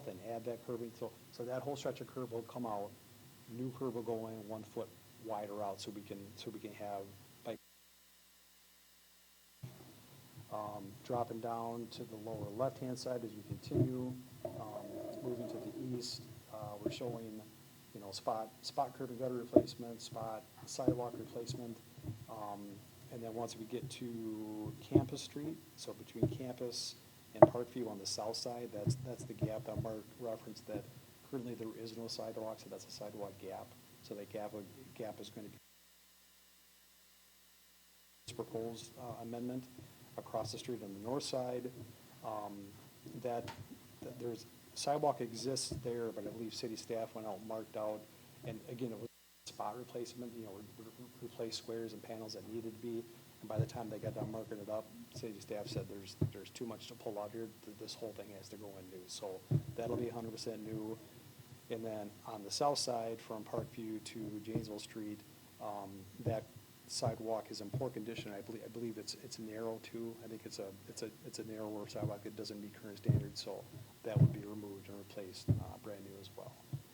and add that curbing. So that whole stretch of curb will come out, new curb will go in 1 foot wider out, so we can have bike. Dropping down to the lower left-hand side as we continue, moving to the east, we're showing, spot curb and gutter replacement, spot sidewalk replacement, and then once we get to Campus Street, so between Campus and Parkview on the south side, that's the gap that Mark referenced, that currently there is no sidewalk, so that's a sidewalk gap. So that gap is going to be this proposed amendment across the street on the north side. That there's sidewalk exists there, but I believe city staff went out and marked out, and again, it was spot replacement, replace squares and panels that needed to be. And by the time they got done marking it up, city staff said there's too much to pull out here, this whole thing has to go in new. So that'll be 100% new. And then on the south side, from Parkview to Janesville Street, that sidewalk is in poor condition. I believe it's narrow too. I think it's a narrower sidewalk that doesn't meet current standards, so that would be removed and replaced, brand new as well.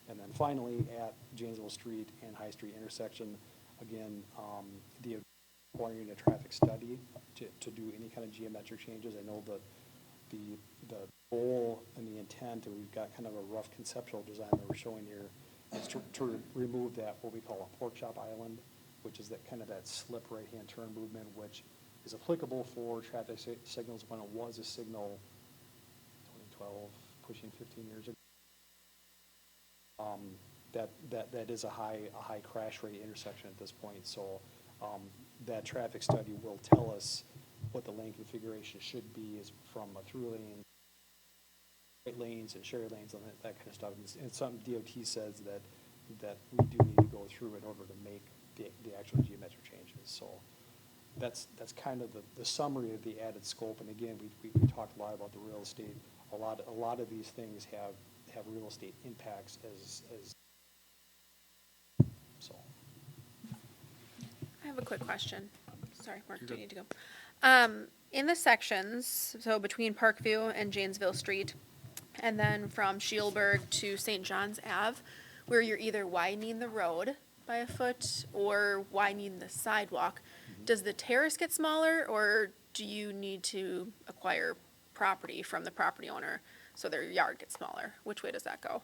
And then finally, at Janesville Street and High Street intersection, again, the requiring a traffic study to do any kind of geometric changes. I know that the goal and the intent, and we've got kind of a rough conceptual design that we're showing here, is to remove that, what we call a pork chop island, which is that kind of that slip right-hand turn movement, which is applicable for traffic signals when it was a signal 2012, pushing 15 years ago. That is a high crash rate intersection at this point, so that traffic study will tell us what the lane configuration should be is from a through lane, right lanes and shared lanes and that kind of stuff. And some DOT says that we do need to go through in order to make the actual geometric changes. So that's kind of the summary of the added scope. And again, we talked a lot about the real estate. A lot of these things have real estate impacts as so. I have a quick question. Sorry, Mark, do you need to go? In the sections, so between Parkview and Janesville Street, and then from Shielberg to St. John's Ave, where you're either widening the road by a foot or widening the sidewalk, does the terrace get smaller, or do you need to acquire property from the property owner so their yard gets smaller? Which way does that go?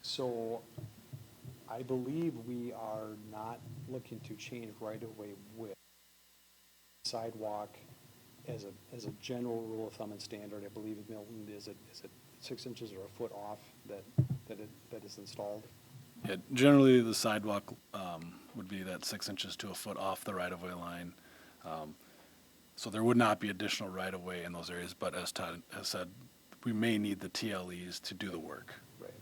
So I believe we are not looking to change right-of-way width. Sidewalk, as a general rule of thumb and standard, I believe in Milton, is it 6 inches or a foot off that is installed? Yeah, generally the sidewalk would be that 6 inches to a foot off the right-of-way line. So there would not be additional right-of-way in those areas, but as Todd has said, we may need the TLEs to do the work. Right.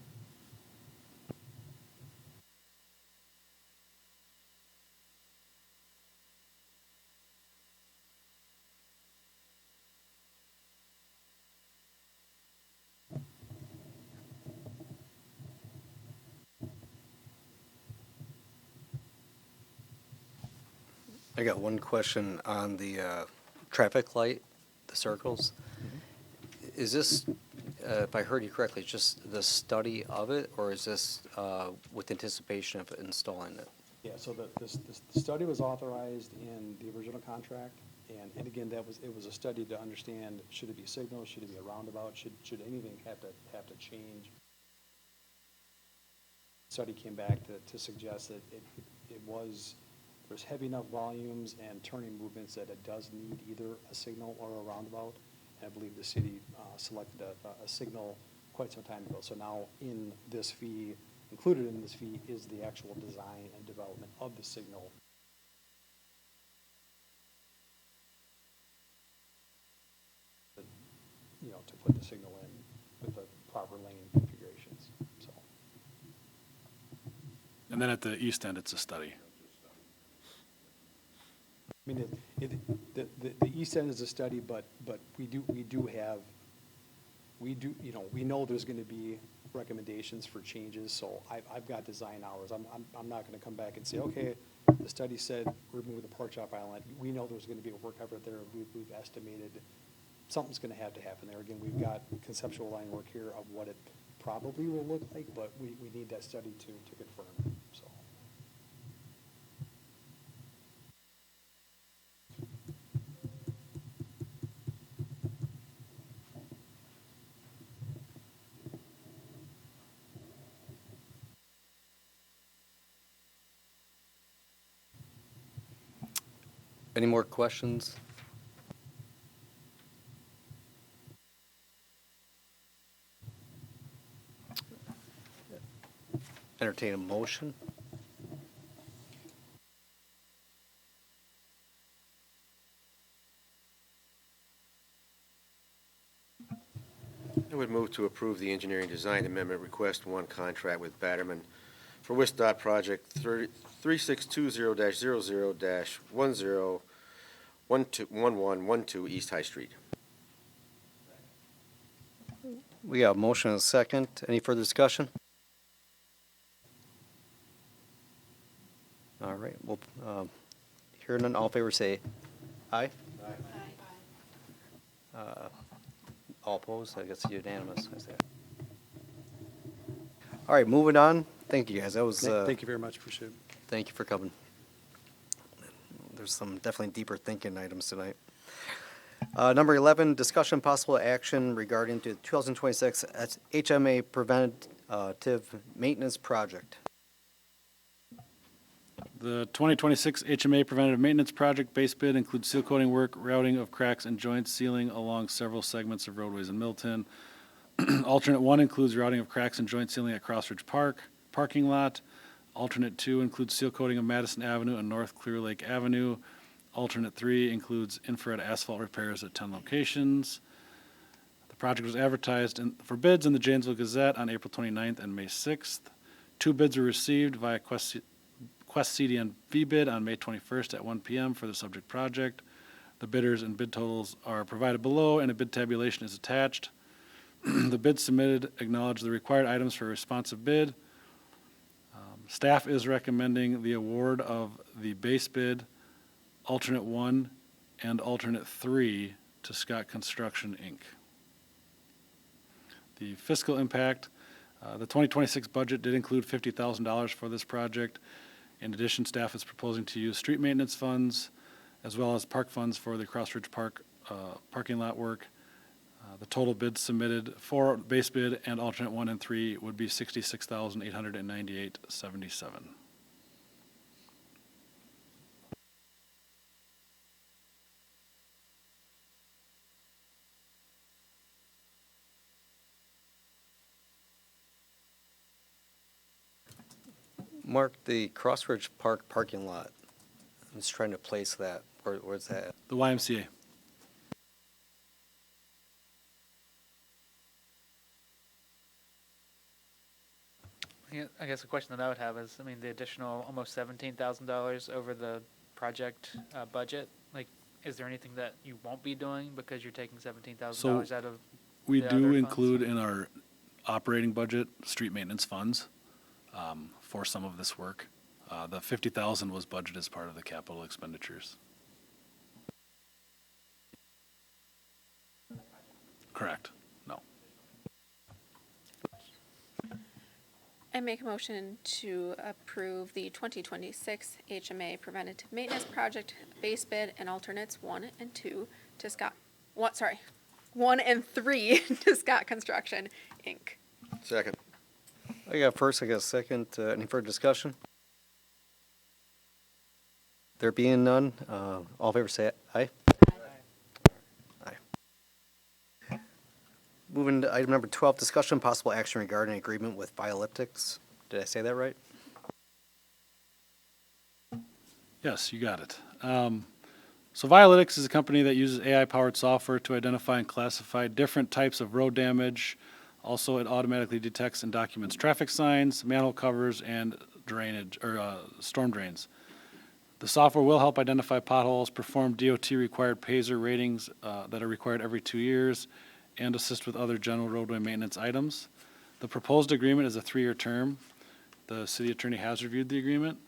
I got one question on the traffic light, the circles. Is this, if I heard you correctly, just the study of it, or is this with anticipation of installing it? Yeah, so the study was authorized in the original contract, and again, it was a study to understand, should it be a signal, should it be a roundabout, should anything have to change? Study came back to suggest that there's heavy enough volumes and turning movements that it does need either a signal or a roundabout. And I believe the city selected a signal quite some time ago. So now in this fee, included in this fee is the actual design and development of the signal. To put the signal in with the proper lane configurations, so. And then at the east end, it's a study. I mean, the east end is a study, but we know there's gonna be recommendations for changes, so I've got design hours. I'm not gonna come back and say, okay, the study said remove the pork chop island. We know there's gonna be a work effort there. We've estimated something's gonna have to happen there. Again, we've got conceptual line work here of what it probably will look like, but we need that study to confirm, so. Any more questions? Entertain a motion? I would move to approve the engineering design amendment request 1 contract with Batterman for WISDOT project 3620-00-10 1112 East High Street. We got a motion and a second. Any further discussion? All right, well, hearing none, all in favor say aye. All opposed, I guess unanimous. I say. All right, moving on. Thank you, guys. That was, Thank you very much, appreciate it. thank you for coming. There's some definitely deeper thinking items tonight. Number 11, discussion possible action regarding the 2026 HMA preventative maintenance project. The 2026 HMA Preventative Maintenance Project base bid includes seal coating work, routing of cracks and joint sealing along several segments of roadways in Milton. Alternate 1 includes routing of cracks and joint sealing at Crossridge Park parking lot. Alternate 2 includes seal coating of Madison Avenue and North Clear Lake Avenue. Alternate 3 includes infrared asphalt repairs at 10 locations. The project was advertised for bids in the Janesville Gazette on April 29th and May 6th. 2 bids were received via Quest CDN bid on May 21st at 1 p.m. for the subject project. The bidders and bid totals are provided below, and a bid tabulation is attached. The bids submitted acknowledge the required items for a responsive bid. Staff is recommending the award of the base bid, alternate 1, and alternate 3 to Scott Construction, Inc. The fiscal impact, the 2026 budget did include $50,000 for this project. In addition, staff is proposing to use street maintenance funds as well as park funds for the Crossridge Park parking lot work. The total bids submitted for base bid and alternate 1 and 3 would be $66,898.77. Mark, the Crossridge Park parking lot, I'm just trying to place that. Where's that? The YMCA. I guess the question that I would have is, I mean, the additional almost $17,000 over the project budget, like, is there anything that you won't be doing because you're taking $17,000 out of We the do other include funds? in our operating budget, street maintenance funds for some of this work. The $50,000 was budgeted as part of the capital expenditures. Correct. No. I make a motion to approve the 2026 HMA Preventative Maintenance Project base bid and alternates 1 and 2 to Scott, 1 and 3 to Scott Construction, Inc. Second. I got first, I got second. Any further discussion? There being none, all in favor say aye. Aye. Moving to item number 12, discussion possible action regarding agreement with Violyptics. Did I say that right? Yes, you got it. So Violytics is a company that uses AI-powered software to identify and classify different types of road damage. Also, it automatically detects and documents traffic signs, manhole covers, and drainage or storm drains. The software will help identify potholes, perform DOT-required PASER ratings that are required every 2 years, and assist with other general roadway maintenance items. The proposed agreement is a 3-year term. The city attorney has reviewed the agreement.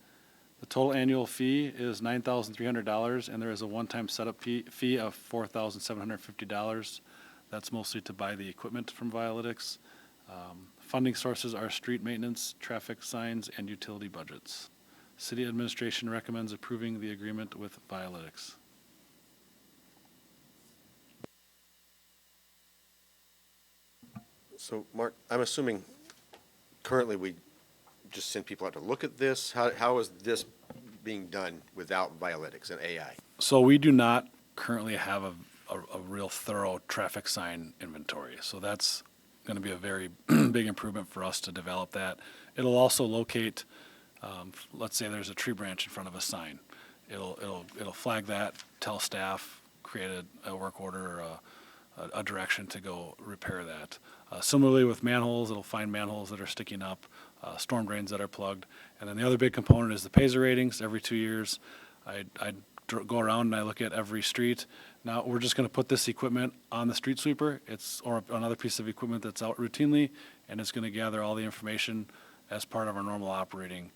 The total annual fee is $9,300, and there is a one-time setup fee of $4,750. That's mostly to buy the equipment from Violytics. Funding sources are street maintenance, traffic signs, and utility budgets. City administration recommends approving the agreement with Violytics. So, Mark, I'm assuming currently we just send people out to look at this? How is this being done without Violytics and AI? So we do not currently have a real thorough traffic sign inventory. So that's going to be a very big improvement for us to develop that. It'll also locate, let's say there's a tree branch in front of a sign. It'll flag that, tell staff, create a work order, or a direction to go repair that. Similarly with manholes, it'll find manholes that are sticking up, storm drains that are plugged. And then the other big component is the PASER ratings every 2 years. I'd go around and I look at every street. Now, we're just gonna put this equipment on the street sweeper, or another piece of equipment that's out routinely, and it's gonna gather all the information as part of our normal operating,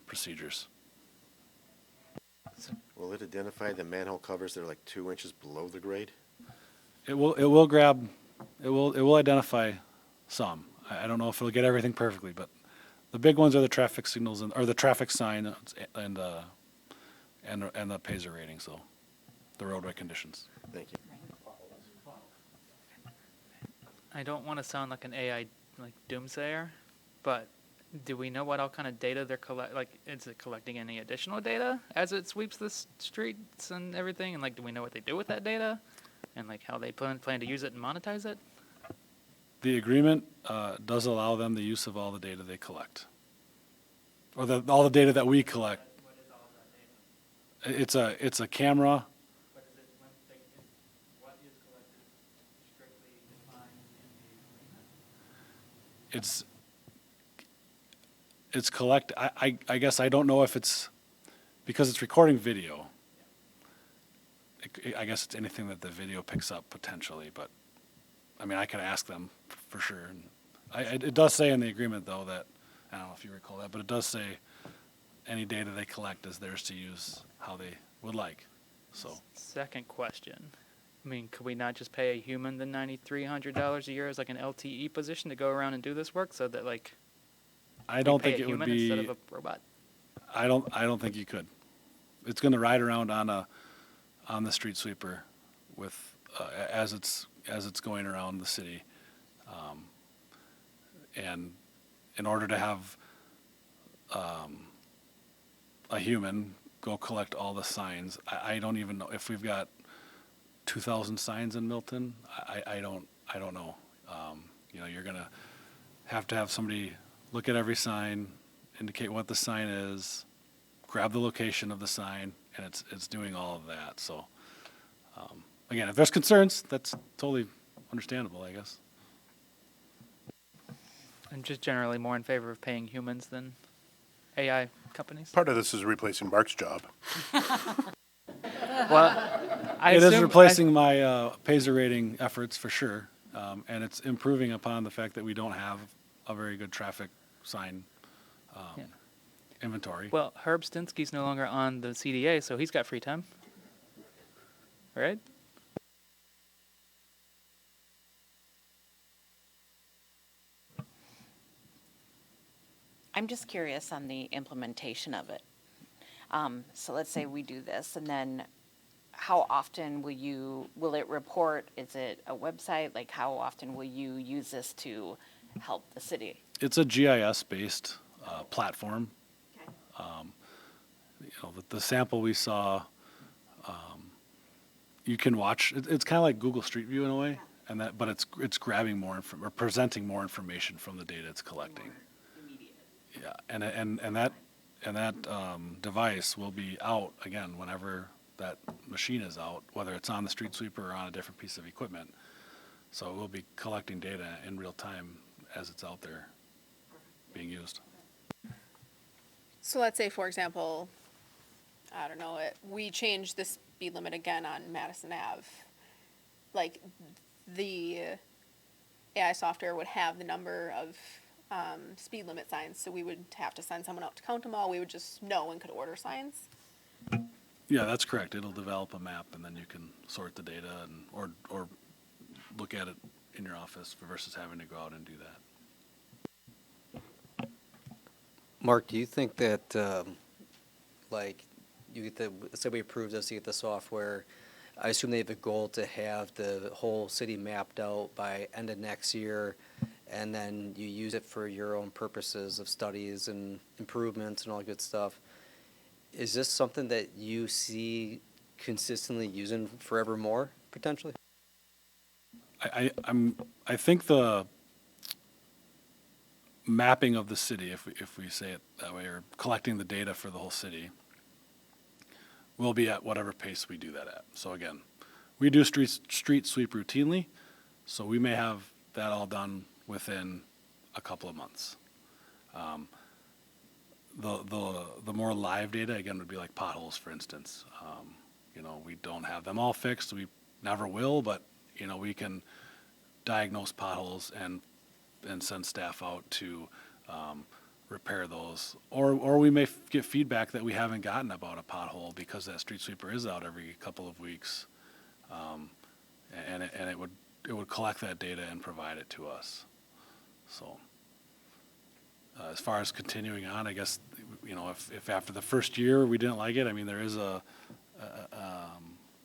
procedures. Will it identify the manhole covers that are like 2 inches below the grade? It will identify some. I don't know if it'll get everything perfectly, but the big ones are the traffic signals or the traffic sign and the Pazer rating, so the roadway conditions. Thank you. I don't want to sound like an AI like doomsayer, but do we know what all kind of data they're is it collecting any additional data as it sweeps the streets and everything? And like, do we know what they do with that data? And like how they plan to use it and monetize it? The agreement does allow them the use of all the data they collect, or all the data that we collect. What is all of that data? It's a camera. What is it? What is collected strictly defined in the agreement? It's collect. I guess I don't know if it's because it's recording video. I guess it's anything that the video picks up potentially, but I mean, I could ask them for sure. And it does say in the agreement though that, I don't know if you recall that, but it does say any data they collect is theirs to use how they would like. So Second question. I mean, could we not just pay a human the $9,300 a year as like an LTE position to go around and do this work so that like I don't we pay think a it would human be. instead of a robot? I don't think you could. It's going to ride around on the street sweeper with as it's going around the city, and in order to have a human go collect all the signs, I don't even know if we've got 2,000 signs in Milton. I don't know. You're gonna have to have somebody look at every sign, indicate what the sign is, grab the location of the sign, and it's doing all of that. So, again, if there's concerns, that's totally understandable, I guess. I'm just generally more in favor of paying humans than AI companies. Part of this is replacing Mark's job. Well, It is replacing my Pazer rating efforts for sure, and it's improving upon the fact that we don't have a very good traffic sign inventory. Well, Herb Stinsky's no longer on the CDA, so he's got free time. Right? I'm just curious on the implementation of it. So let's say we do this, and then how often will it report? Is it a website? Like, how often will you use this to help the city? It's a GIS-based platform. Okay. The sample we saw, you can watch. It's kind of like Google Street View in a way, but it's grabbing more or presenting more information from the data it's collecting. Yeah, and that device will be out again whenever that machine is out, whether it's on the street sweeper or on a different piece of equipment. So we'll be collecting data in real time as it's out there being used. So let's say, for example, I don't know, we change the speed limit again on Madison Ave. Like, the AI software would have the number of speed limit signs, so we would have to send someone out to count them all. We would just know and could order signs. Yeah, that's correct. It'll develop a map, and then you can sort the data or look at it in your office versus having to go out and do that. Mark, do you think that, you get let's say we approve this, you get the software, I assume they have a goal to have the whole city mapped out by end of next year, and then you use it for your own purposes of studies and improvements and all good stuff. Is this something that you see consistently using forevermore, potentially? I think the mapping of the city, if we say it that way, or collecting the data for the whole city, will be at whatever pace we do that at. So again, we do street sweep routinely, so we may have that all done within a couple of months. the more live data, again, would be like potholes, for instance. We don't have them all fixed. We never will, but, we can diagnose potholes and send staff out to repair those. Or we may get feedback that we haven't gotten about a pothole because that street sweeper is out every couple of weeks. And it would collect that data and provide it to us. So as far as continuing on, I guess, if after the first year we didn't like it, I mean, there is an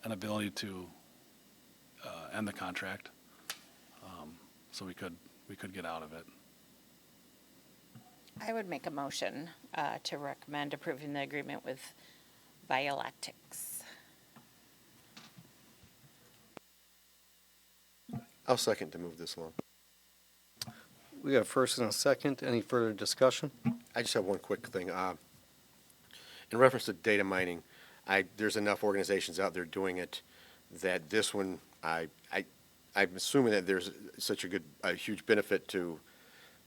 ability to end the contract. So we could get out of it. I would make a motion to recommend approving the agreement with Biolectics. I'll second to move this along. We have first and a second. Any further discussion? I just have one quick thing. In reference to data mining, there's enough organizations out there doing it that this one, I'm assuming that there's such a huge benefit to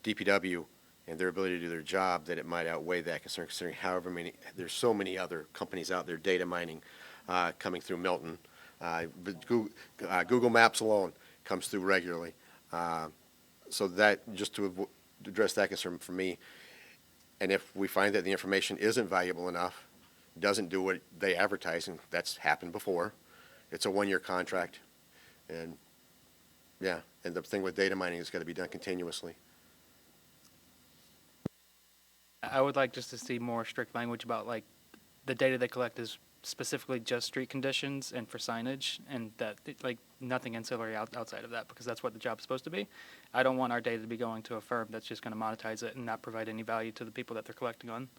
DPW and their ability to do their job that it might outweigh that concern, considering there's so many other companies out there data mining coming through Milton. But Google Maps alone comes through regularly. So that, just to address that concern for me, and if we find that the information isn't valuable enough, doesn't do what they advertise, and that's happened before, it's a one-year contract. And yeah, and the thing with data mining is got to be done continuously. I would like just to see more strict language about like the data they collect is specifically just street conditions and for signage, and that like nothing ancillary outside of that, because that's what the job's supposed to be. I don't want our data to be going to a firm that's just going to monetize it and not provide any value to the people that they're collecting on.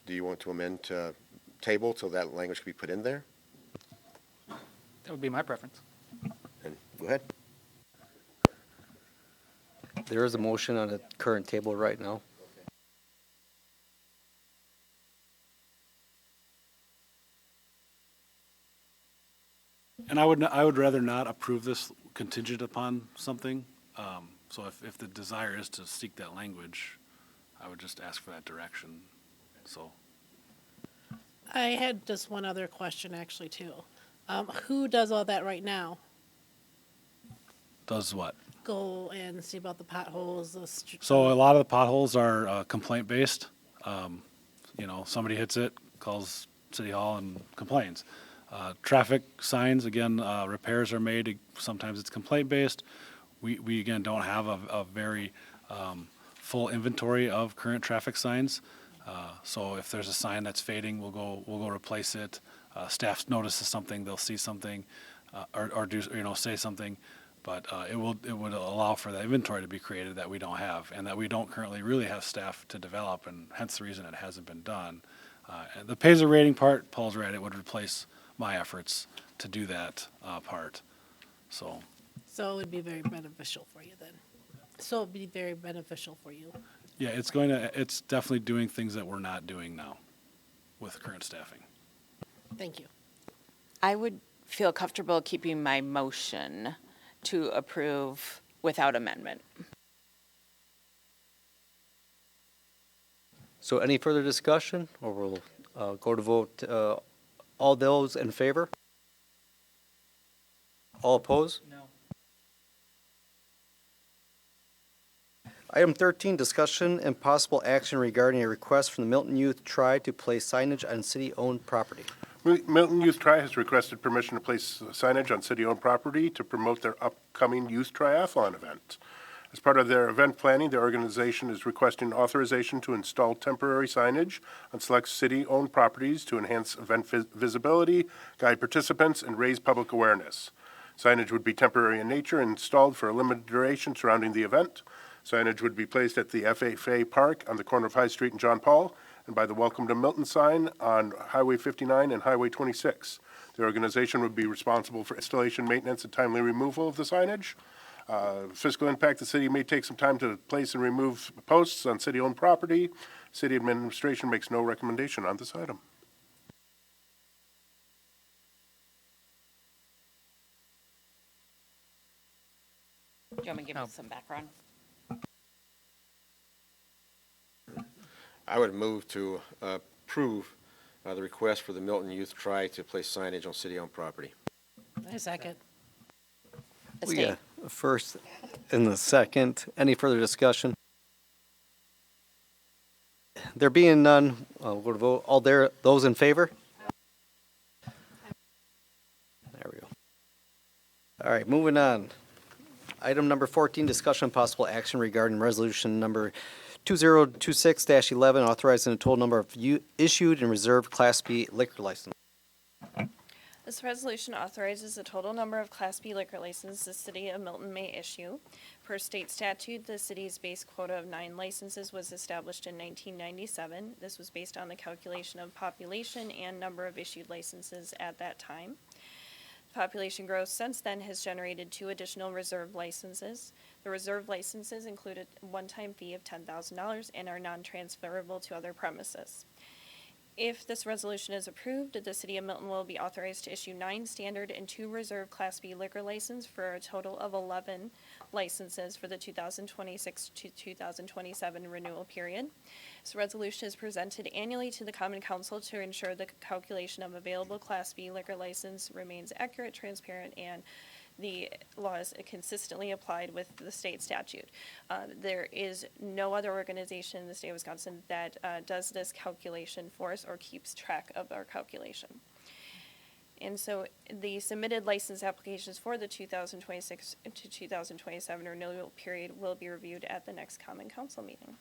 Do you want to amend to table till that language can be put in there? That would be my preference. And go ahead. There is a motion on the current table right now. And I would rather not approve this contingent upon something. So if the desire is to seek that language, I would just ask for that direction. So I had just one other question actually too. Who does all that right now? does what? Go and see about the potholes, So a lot of the potholes are complaint-based. Somebody hits it, calls City Hall and complains. Traffic signs, again, repairs are made. Sometimes it's complaint-based. We again, don't have a very full inventory of current traffic signs. So if there's a sign that's fading, we'll go replace it. Staff notices something, they'll see something, or do, say something. But it would allow for that inventory to be created that we don't have, and that we don't currently really have staff to develop, and hence the reason it hasn't been done. And the Paisley rating part, Paul's right, it would replace my efforts to do that part. So it would be very beneficial for you then. So it'd be very beneficial for you. yeah, it's definitely doing things that we're not doing now with current staffing. Thank you. I would feel comfortable keeping my motion to approve without amendment. So any further discussion, or we'll go to vote? All those in favor? All opposed? No. Item 13, discussion and possible action regarding a request from the Milton Youth Tribe to place signage on city-owned property. Milton Youth Tri has requested permission to place signage on city-owned property to promote their upcoming youth triathlon event. As part of their event planning, the organization is requesting authorization to install temporary signage on select city-owned properties to enhance event visibility, guide participants, and raise public awareness. Signage would be temporary in nature and installed for a limited duration surrounding the event. Signage would be placed at the FFA Park on the corner of High Street and John Paul, and by the Welcome to Milton sign on Highway 59 and Highway 26. The organization would be responsible for installation, maintenance, and timely removal of the signage. Fiscal impact, the city may take some time to place and remove posts on city-owned property. City administration makes no recommendation on this item. Do you want me to give you some background? I would move to approve the request for the Milton Youth Try to place signage on city-owned property. I second. We got a first and the second. Any further discussion? There being none, we'll go to vote. All there, those in favor? There we go. All right, moving on. Item number 14, discussion and possible action regarding resolution number 2026-11, authorizing the total number of issued and reserved Class B liquor license. This resolution authorizes the total number of Class B liquor licenses the City of Milton may issue. Per state statute, the city's base quota of 9 licenses was established in 1997. This was based on the calculation of population and number of issued licenses at that time. Population growth since then has generated 2 additional reserve licenses. The reserve licenses include a one-time fee of $10,000 and are non-transferable to other premises. If this resolution is approved, the City of Milton will be authorized to issue 9 standard and 2 reserve Class B liquor licenses for a total of 11 licenses for the 2026 to 2027 renewal period. This resolution is presented annually to the Common Council to ensure the calculation of available Class B liquor license remains accurate, transparent, and the law is consistently applied with the state statute. There is no other organization in the state of Wisconsin that does this calculation for us or keeps track of our calculation. And so the submitted license applications for the 2026 to 2027 renewal period will be reviewed at the next Common Council meeting.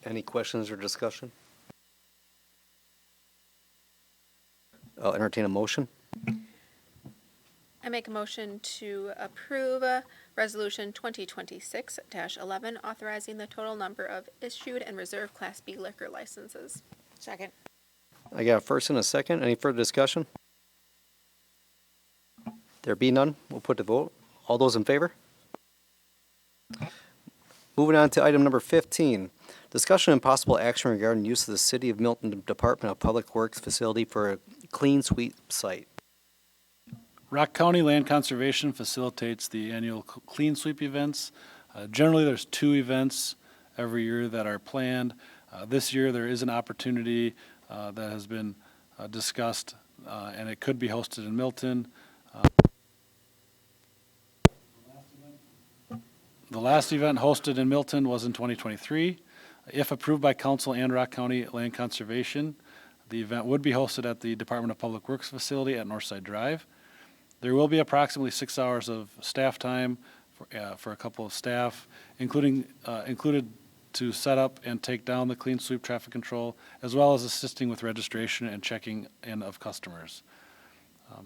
Any questions or discussion? I'll entertain a motion. I make a motion to approve Resolution 2026-11, authorizing the total number of issued and reserved Class B liquor licenses. Second. I got a first and a second. Any further discussion? There be none, we'll put to vote. All those in favor? Moving on to item number 15, discussion and possible action regarding use of the City of Milton Department of Public Works facility for a clean sweep site. Rock County Land Conservation facilitates the annual clean sweep events. Generally, there's 2 events every year that are planned. This year, there is an opportunity that has been discussed, and it could be hosted in Milton. The last event hosted in Milton was in 2023. If approved by council and Rock County Land Conservation, the event would be hosted at the Department of Public Works facility at Northside Drive. There will be approximately 6 hours of staff time for a couple of staff, included to set up and take down the clean sweep traffic control, as well as assisting with registration and checking in of customers.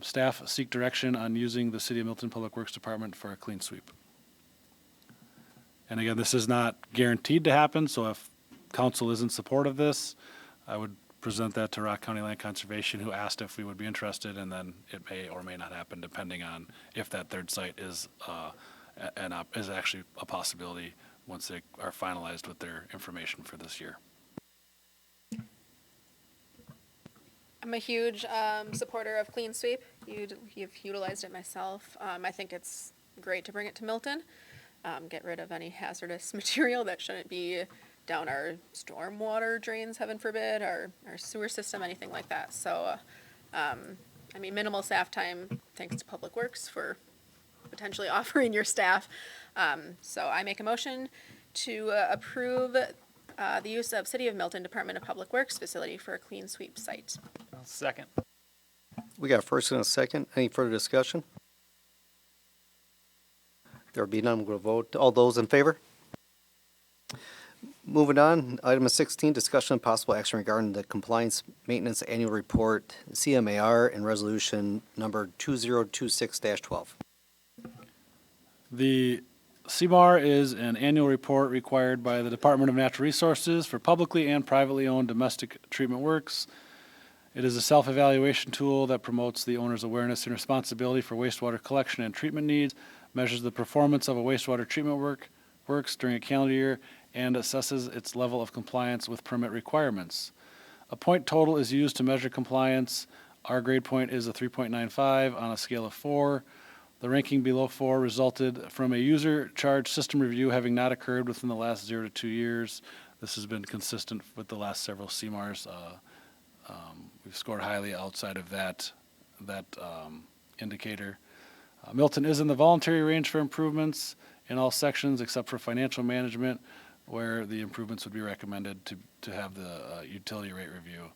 Staff seek direction on using the City of Milton Public Works Department for a clean sweep. And again, this is not guaranteed to happen, so if council is in support of this, I would present that to Rock County Land Conservation, who asked if we would be interested, and then it may or may not happen depending on if that third site is is actually a possibility once they are finalized with their information for this year. I'm a huge supporter of Clean Sweep. You've utilized it myself. I think it's great to bring it to Milton. Get rid of any hazardous material that shouldn't be down our stormwater drains, heaven forbid, our sewer system, anything like that. So, I mean, minimal staff time, thanks to Public Works for potentially offering your staff. So I make a motion to approve the use of City of Milton Department of Public Works facility for a clean sweep site. Second. We got a first and a second. Any further discussion? There be none, we'll vote. All those in favor? Moving on, item 16, discussion and possible action regarding the Compliance Maintenance Annual Report, CMAR, and resolution number 2026-12. The CMAR is an annual report required by the Department of Natural Resources for publicly and privately owned domestic treatment works. It is a self-evaluation tool that promotes the owner's awareness and responsibility for wastewater collection and treatment needs, measures the performance of a wastewater treatment works during a calendar year, and assesses its level of compliance with permit requirements. A point total is used to measure compliance Our grade point is a 3.95 on a scale of 4. The ranking below 4 resulted from a user charge system review having not occurred within the last 0 to 2 years. This has been consistent with the last several CMARs. We've scored highly outside of that indicator. Milton is in the voluntary range for improvements in all sections except for financial management, where the improvements would be recommended to have the utility rate review.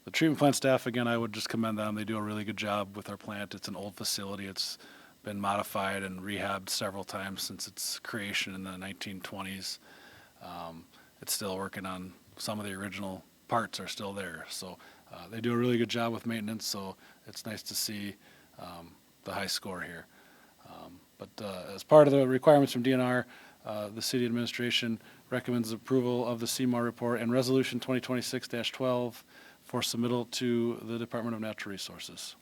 The treatment plant staff, again, I would just commend them. They do a really good job with our plant. It's an old facility. It's been modified and rehabbed several times since its creation in the 1920s. It's still working on some of the original parts are still there. So they do a really good job with maintenance, so it's nice to see the high score here. But as part of the requirements from DNR, the city administration recommends approval of the CMAR report and resolution 2026-12 for submittal to the Department of Natural Resources.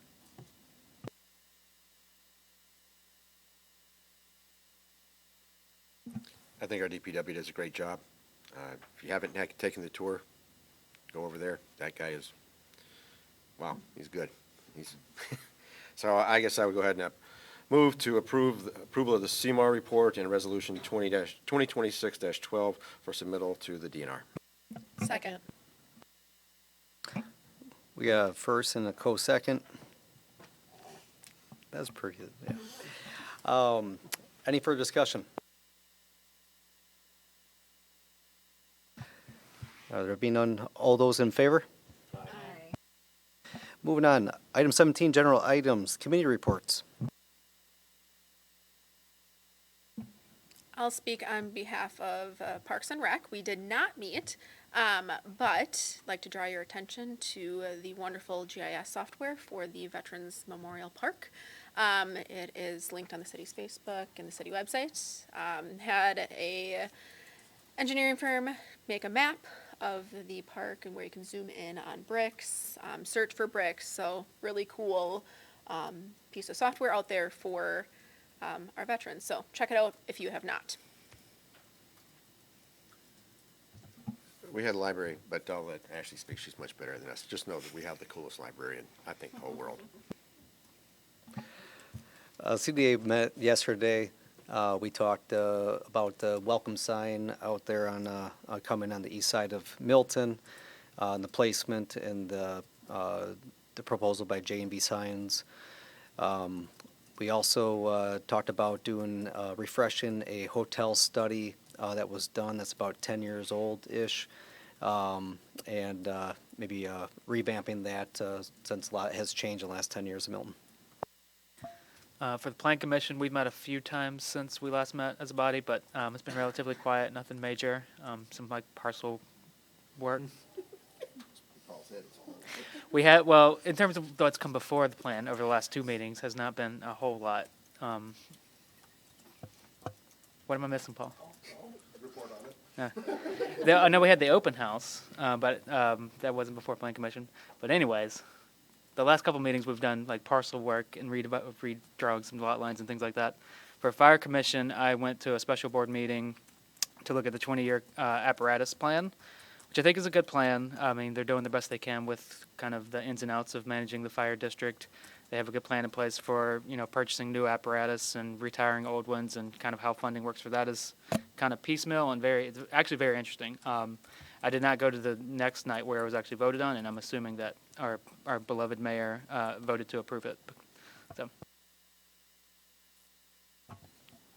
I think our DPW does a great job. If you haven't taken the tour, go over there. That guy is, wow, he's good. So I guess I would go ahead and move to approval of the CMAR report and resolution 2026-12 for submittal to the DNR. Second. We got a first and a co-second. That's pretty good, yeah. Any further discussion? There being none, all those in favor? Aye. Moving on, item 17, general items, committee reports. I'll speak on behalf of Parks and Rec. We did not meet, but I'd like to draw your attention to the wonderful GIS software for the Veterans Memorial Park. It is linked on the city's Facebook and the city website. Had a engineering firm make a map of the park and where you can zoom in on bricks, search for bricks. So really cool piece of software out there for our veterans. So check it out if you have not. We had a library, but I'll let Ashley speak. She's much better than us. Just know that we have the coolest librarian, I think, in the whole world. CDA met yesterday. We talked about the welcome sign out there on coming on the east side of Milton, the placement and the proposal by J&B Signs. We also talked about doing refreshing a hotel study that was done that's about 10 years old-ish, and maybe revamping that since a lot has changed in the last 10 years in Milton. For the Plan Commission, we've met a few times since we last met as a body, but it's been relatively quiet, nothing major, some like parcel work. We had, well, in terms of what's come before the plan over the last 2 meetings, has not been a whole lot. What am I missing, Paul? I know we had the open house, but that wasn't before Plan Commission. But anyways, the last couple meetings we've done like parcel work and redrawing some lot lines and things like that. For Fire Commission, I went to a special board meeting to look at the 20-year apparatus plan, which I think is a good plan. I mean, they're doing the best they can with kind of the ins and outs of managing the fire district. They have a good plan in place for, purchasing new apparatus and retiring old ones, and kind of how funding works for that is kind of piecemeal and it's actually very interesting. I did not go to the next night where it was actually voted on, and I'm assuming that our beloved mayor voted to approve it. So,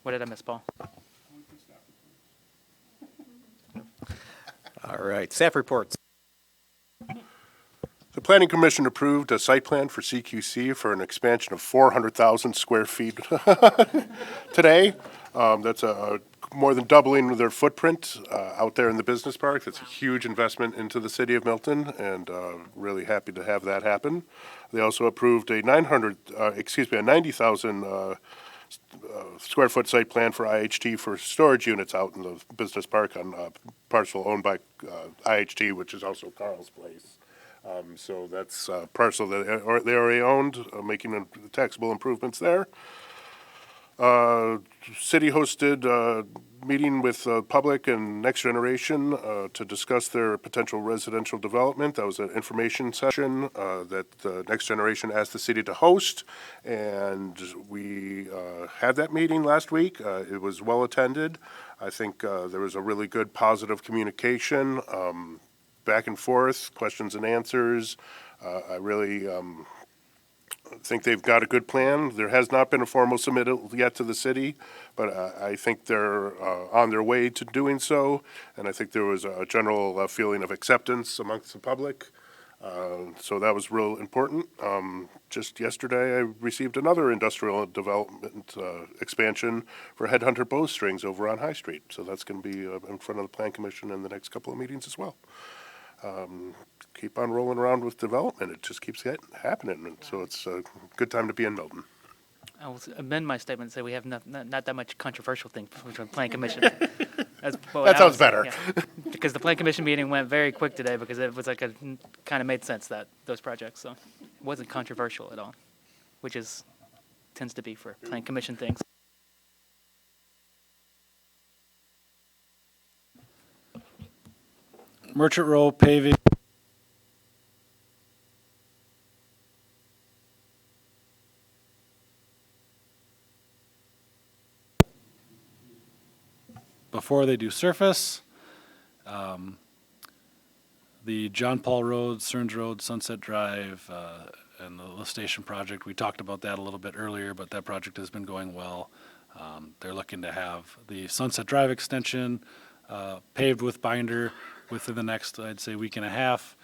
what did I miss, Paul? All right, staff reports. The Planning Commission approved a site plan for CQC for an expansion of 400,000 square feet today. That's more than doubling their footprint out there in the business park. That's a huge investment into the city of Milton, and really happy to have that happen. They also approved a 90,000 square foot site plan for IHT for storage units out in the business park on a parcel owned by IHT, which is also Carl's place. So that's a parcel that they already owned, making taxable improvements there. City hosted a meeting with the public and Next Generation to discuss their potential residential development. That was an information session that Next Generation asked the city to host, and we had that meeting last week. It was well attended. I think there was a really good positive communication, back and forth, questions and answers. I really think they've got a good plan. There has not been a formal submittal yet to the city, but I think they're on their way to doing so. And I think there was a general feeling of acceptance amongst the public. So that was real important. Just yesterday, I received another industrial development expansion for Headhunter Bowstrings over on High Street. So that's going to be in front of the Plan Commission in the next couple of meetings as well. Keep on rolling around with development. It just keeps happening. And so it's a good time to be in Milton. I will amend my statement and say we have not that much controversial thing from the Plan Commission. That sounds better. Yeah. Because the Plan Commission meeting went very quick today because it was like kind of made sense that those projects, so it wasn't controversial at all, which tends to be for Plan Commission things. Merchant Row paving. Before they do surface, the John Paul Road, Stearns Road, Sunset Drive, and the lift station project, we talked about that a little bit earlier, but that project has been going well. They're looking to have the Sunset Drive extension paved with binder within the next, I'd say, week and a half.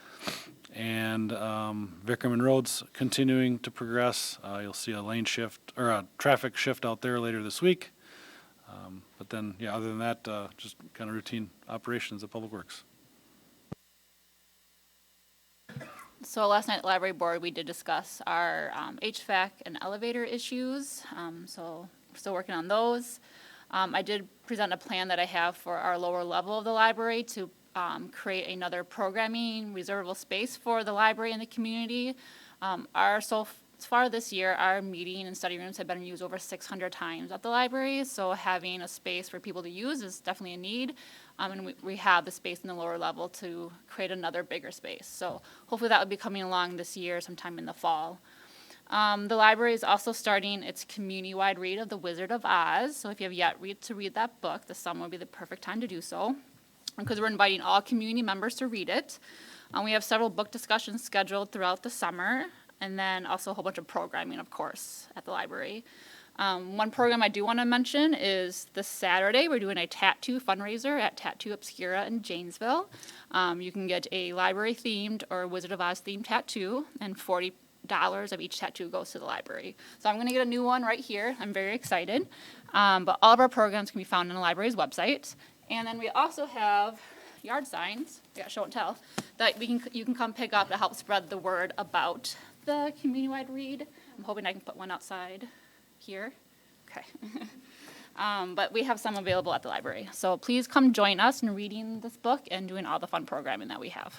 And Vickerman Road's continuing to progress. You'll see a lane shift or a traffic shift out there later this week. But then, yeah, other than that, just kind of routine operations at Public Works. So last night at Library Board, we did discuss our HVAC and elevator issues. So we're still working on those. I did present a plan that I have for our lower level of the library to create another programming reservable space for the library and the community. So far this year, our meeting and study rooms have been used over 600 times at the library. So having a space for people to use is definitely a need. And we have the space in the lower level to create another bigger space. So hopefully that will be coming along this year sometime in the fall. The library is also starting its community-wide read of The Wizard of Oz. So if you have yet to read that book, the summer will be the perfect time to do so, because we're inviting all community members to read it. We have several book discussions scheduled throughout the summer, and then also a whole bunch of programming, of course, at the library. One program I do want to mention is this Saturday, we're doing a tattoo fundraiser at Tattoo Obscura in Janesville. You can get a library-themed or Wizard of Oz-themed tattoo, and $40 of each tattoo goes to the library. So I'm going to get a new one right here. I'm very excited. But all of our programs can be found on the library's website. And then we also have yard signs, we got show and tell, that you can come pick up to help spread the word about the community-wide read. I'm hoping I can put one outside here. Okay. But we have some available at the library. So please come join us in reading this book and doing all the fun programming that we have.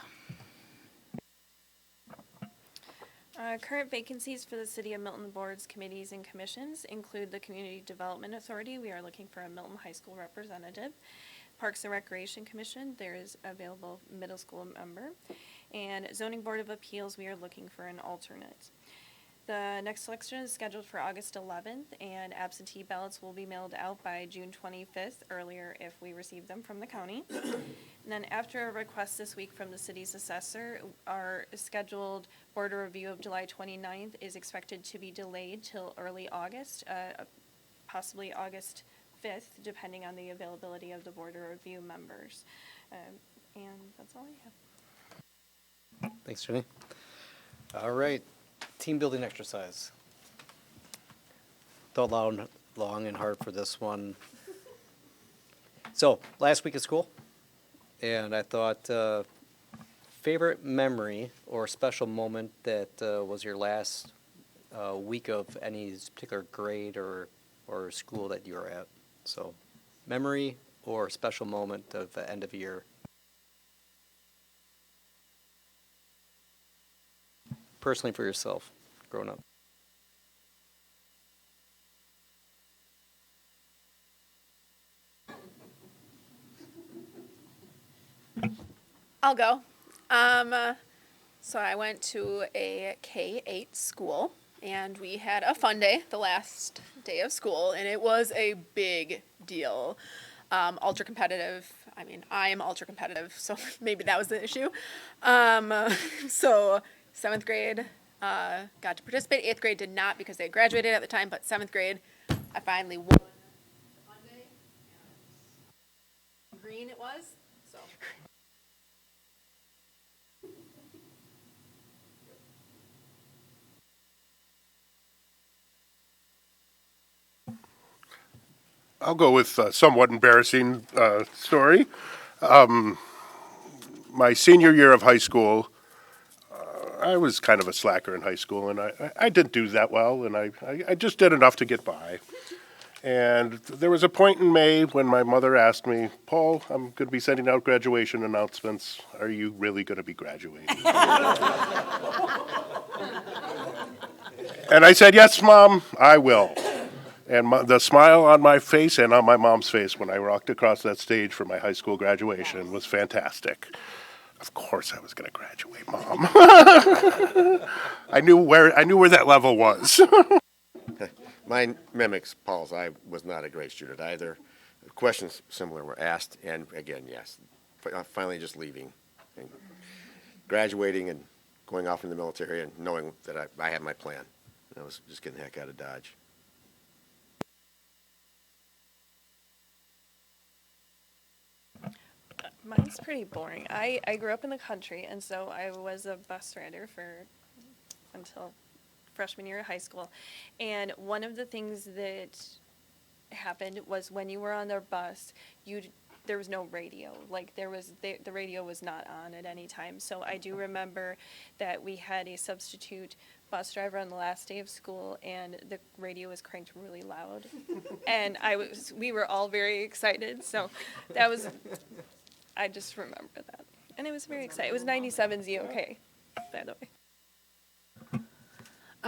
Current vacancies for the City of Milton boards, committees, and commissions include the Community Development Authority. We are looking for a Milton High School representative. Parks and Recreation Commission, there is available middle school member. And Zoning Board of Appeals, we are looking for an alternate. The next election is scheduled for August 11th, and absentee ballots will be mailed out by June 25th, earlier if we receive them from the county. And then after a request this week from the city's assessor, our scheduled board review of July 29th is expected to be delayed till early August, possibly August 5th, depending on the availability of the board review members. And that's all I have. Thanks, Jenny. All right, team building exercise. Thought long and hard for this one. So, last week at school, and I thought favorite memory or special moment that was your last week of any particular grade or school that you were at. So, memory or special moment of the end of year. Personally for yourself, growing up. I'll go. So I went to a K-8 school, and we had a fun day, the last day of school, and it was a big deal. Ultra competitive. I mean, I am ultra competitive, so maybe that was the issue. So 7th grade got to participate. 8th grade did not because they had graduated at the time, but 7th grade, I finally won. Fun day. Green it was. So. I'll go with a somewhat embarrassing story. My senior year of high school, I was kind of a slacker in high school, and I didn't do that well, and I just did enough to get by. And there was a point in May when my mother asked me, Paul, I'm going to be sending out graduation announcements. Are you really going to be graduating? And I said, yes, Mom, I will. And the smile on my face and on my mom's face when I walked across that stage for my high school graduation was fantastic. Of course I was going to graduate, Mom. I knew where that level was. Mine mimics Paul's. I was not a great student either. Questions similar were asked, and again, yes, finally just leaving, and graduating and going off in the military and knowing that I had my plan. And I was just getting the heck out of Dodge. Mine's pretty boring. I grew up in the country, and so I was a bus rider until freshman year of high school. And one of the things that happened was when you were on their bus, there was no radio. Like the radio was not on at any time. So I do remember that we had a substitute bus driver on the last day of school, and the radio was cranked really loud. And we were all very excited. So that was, I just remember that. And it was very exciting. It was 97 ZOK, by the way.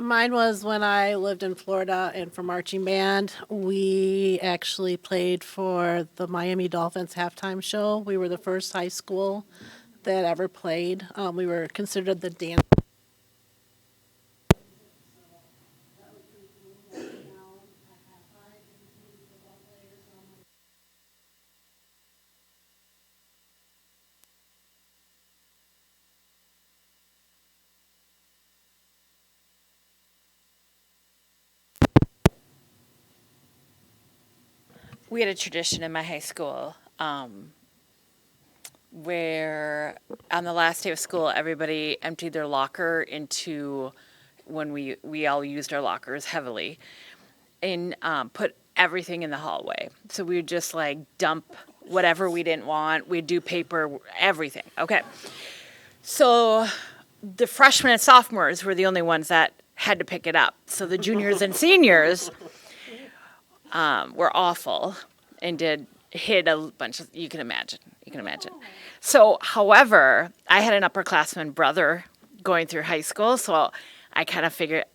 Mine was when I lived in Florida, and for marching band, we actually played for the Miami Dolphins halftime show. We were the first high school that ever played. We were considered the dance. We had a tradition in my high school where on the last day of school, everybody emptied their locker into when we all used our lockers heavily and put everything in the hallway. So we would just like dump whatever we didn't want. We'd do paper, everything. Okay. So the freshmen and sophomores were the only ones that had to pick it up. So the juniors and seniors were awful and hid a bunch of, you can imagine. So, however, I had an upperclassman brother going through high school, so I kind of figured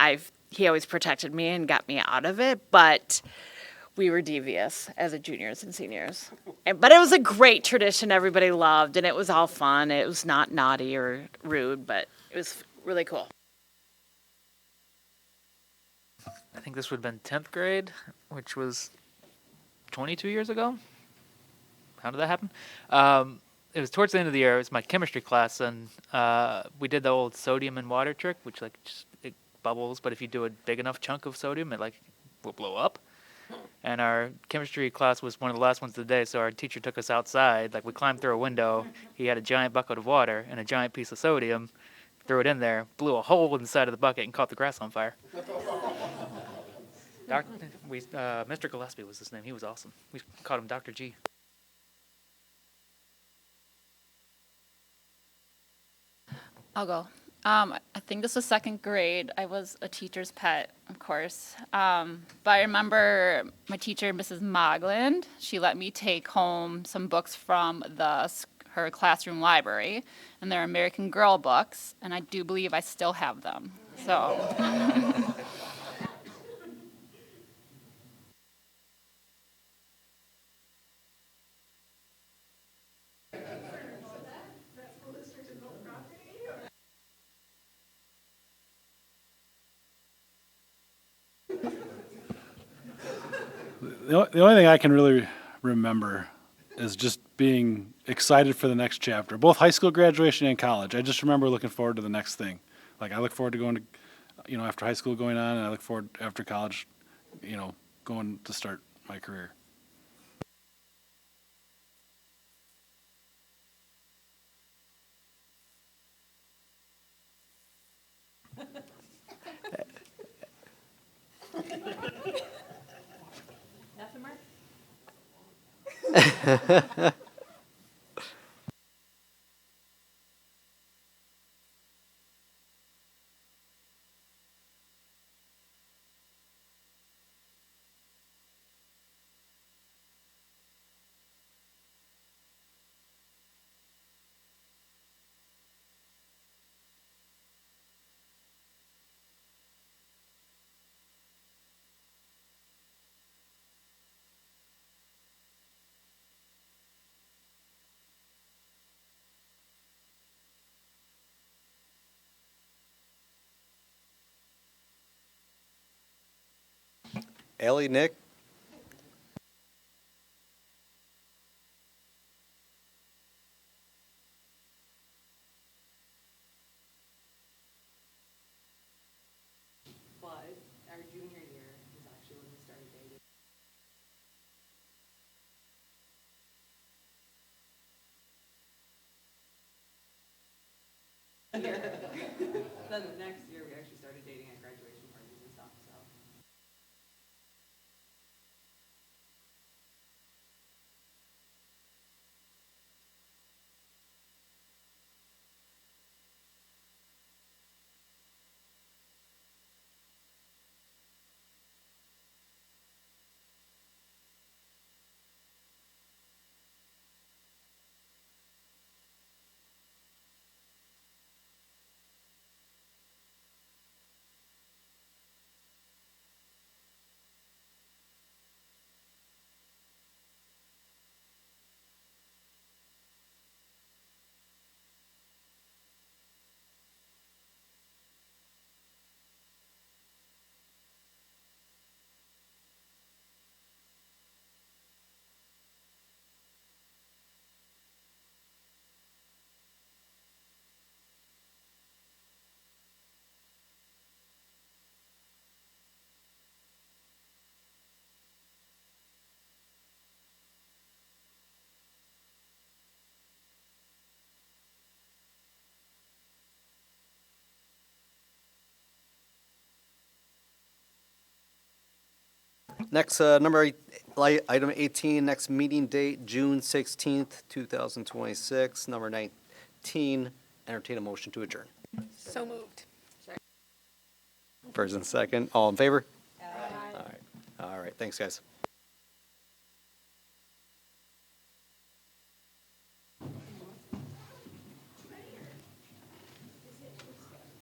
he always protected me and got me out of it, but we were devious as a juniors and seniors. But it was a great tradition everybody loved, and it was all fun. It was not naughty or rude, but it was really cool. I think this would have been 10th grade, which was 22 years ago. How did that happen? It was towards the end of the year. It was my chemistry class, and we did the old sodium and water trick, which it bubbles, but if you do a big enough chunk of sodium, it will blow up. And our chemistry class was one of the last ones of the day, so our teacher took us outside. We climbed through a window. He had a giant bucket of water and a giant piece of sodium, threw it in there, blew a hole in the side of the bucket, and caught the grass on fire. Mr. Gillespie was his name. He was awesome. We called him Dr. G. I'll go. I think this was 2nd grade. I was a teacher's pet, of course. But I remember my teacher, Mrs. Mogland, she let me take home some books from her classroom library, and they're American Girl books, and I do believe I still have them. So. the only thing I can really remember is just being excited for the next chapter, both high school graduation and college. I just remember looking forward to the next thing. Like I look forward to going to, after high school going on, and I look forward after college, going to start my career. Ellie, Nick? But our junior year is actually when we started dating. Then the next year, we actually started dating at graduation parties and stuff, so. Next, item 18, next meeting date, June 16th, 2026. Number 19, entertain a motion to adjourn. So moved. First and second, all in favor? All right, thanks, guys.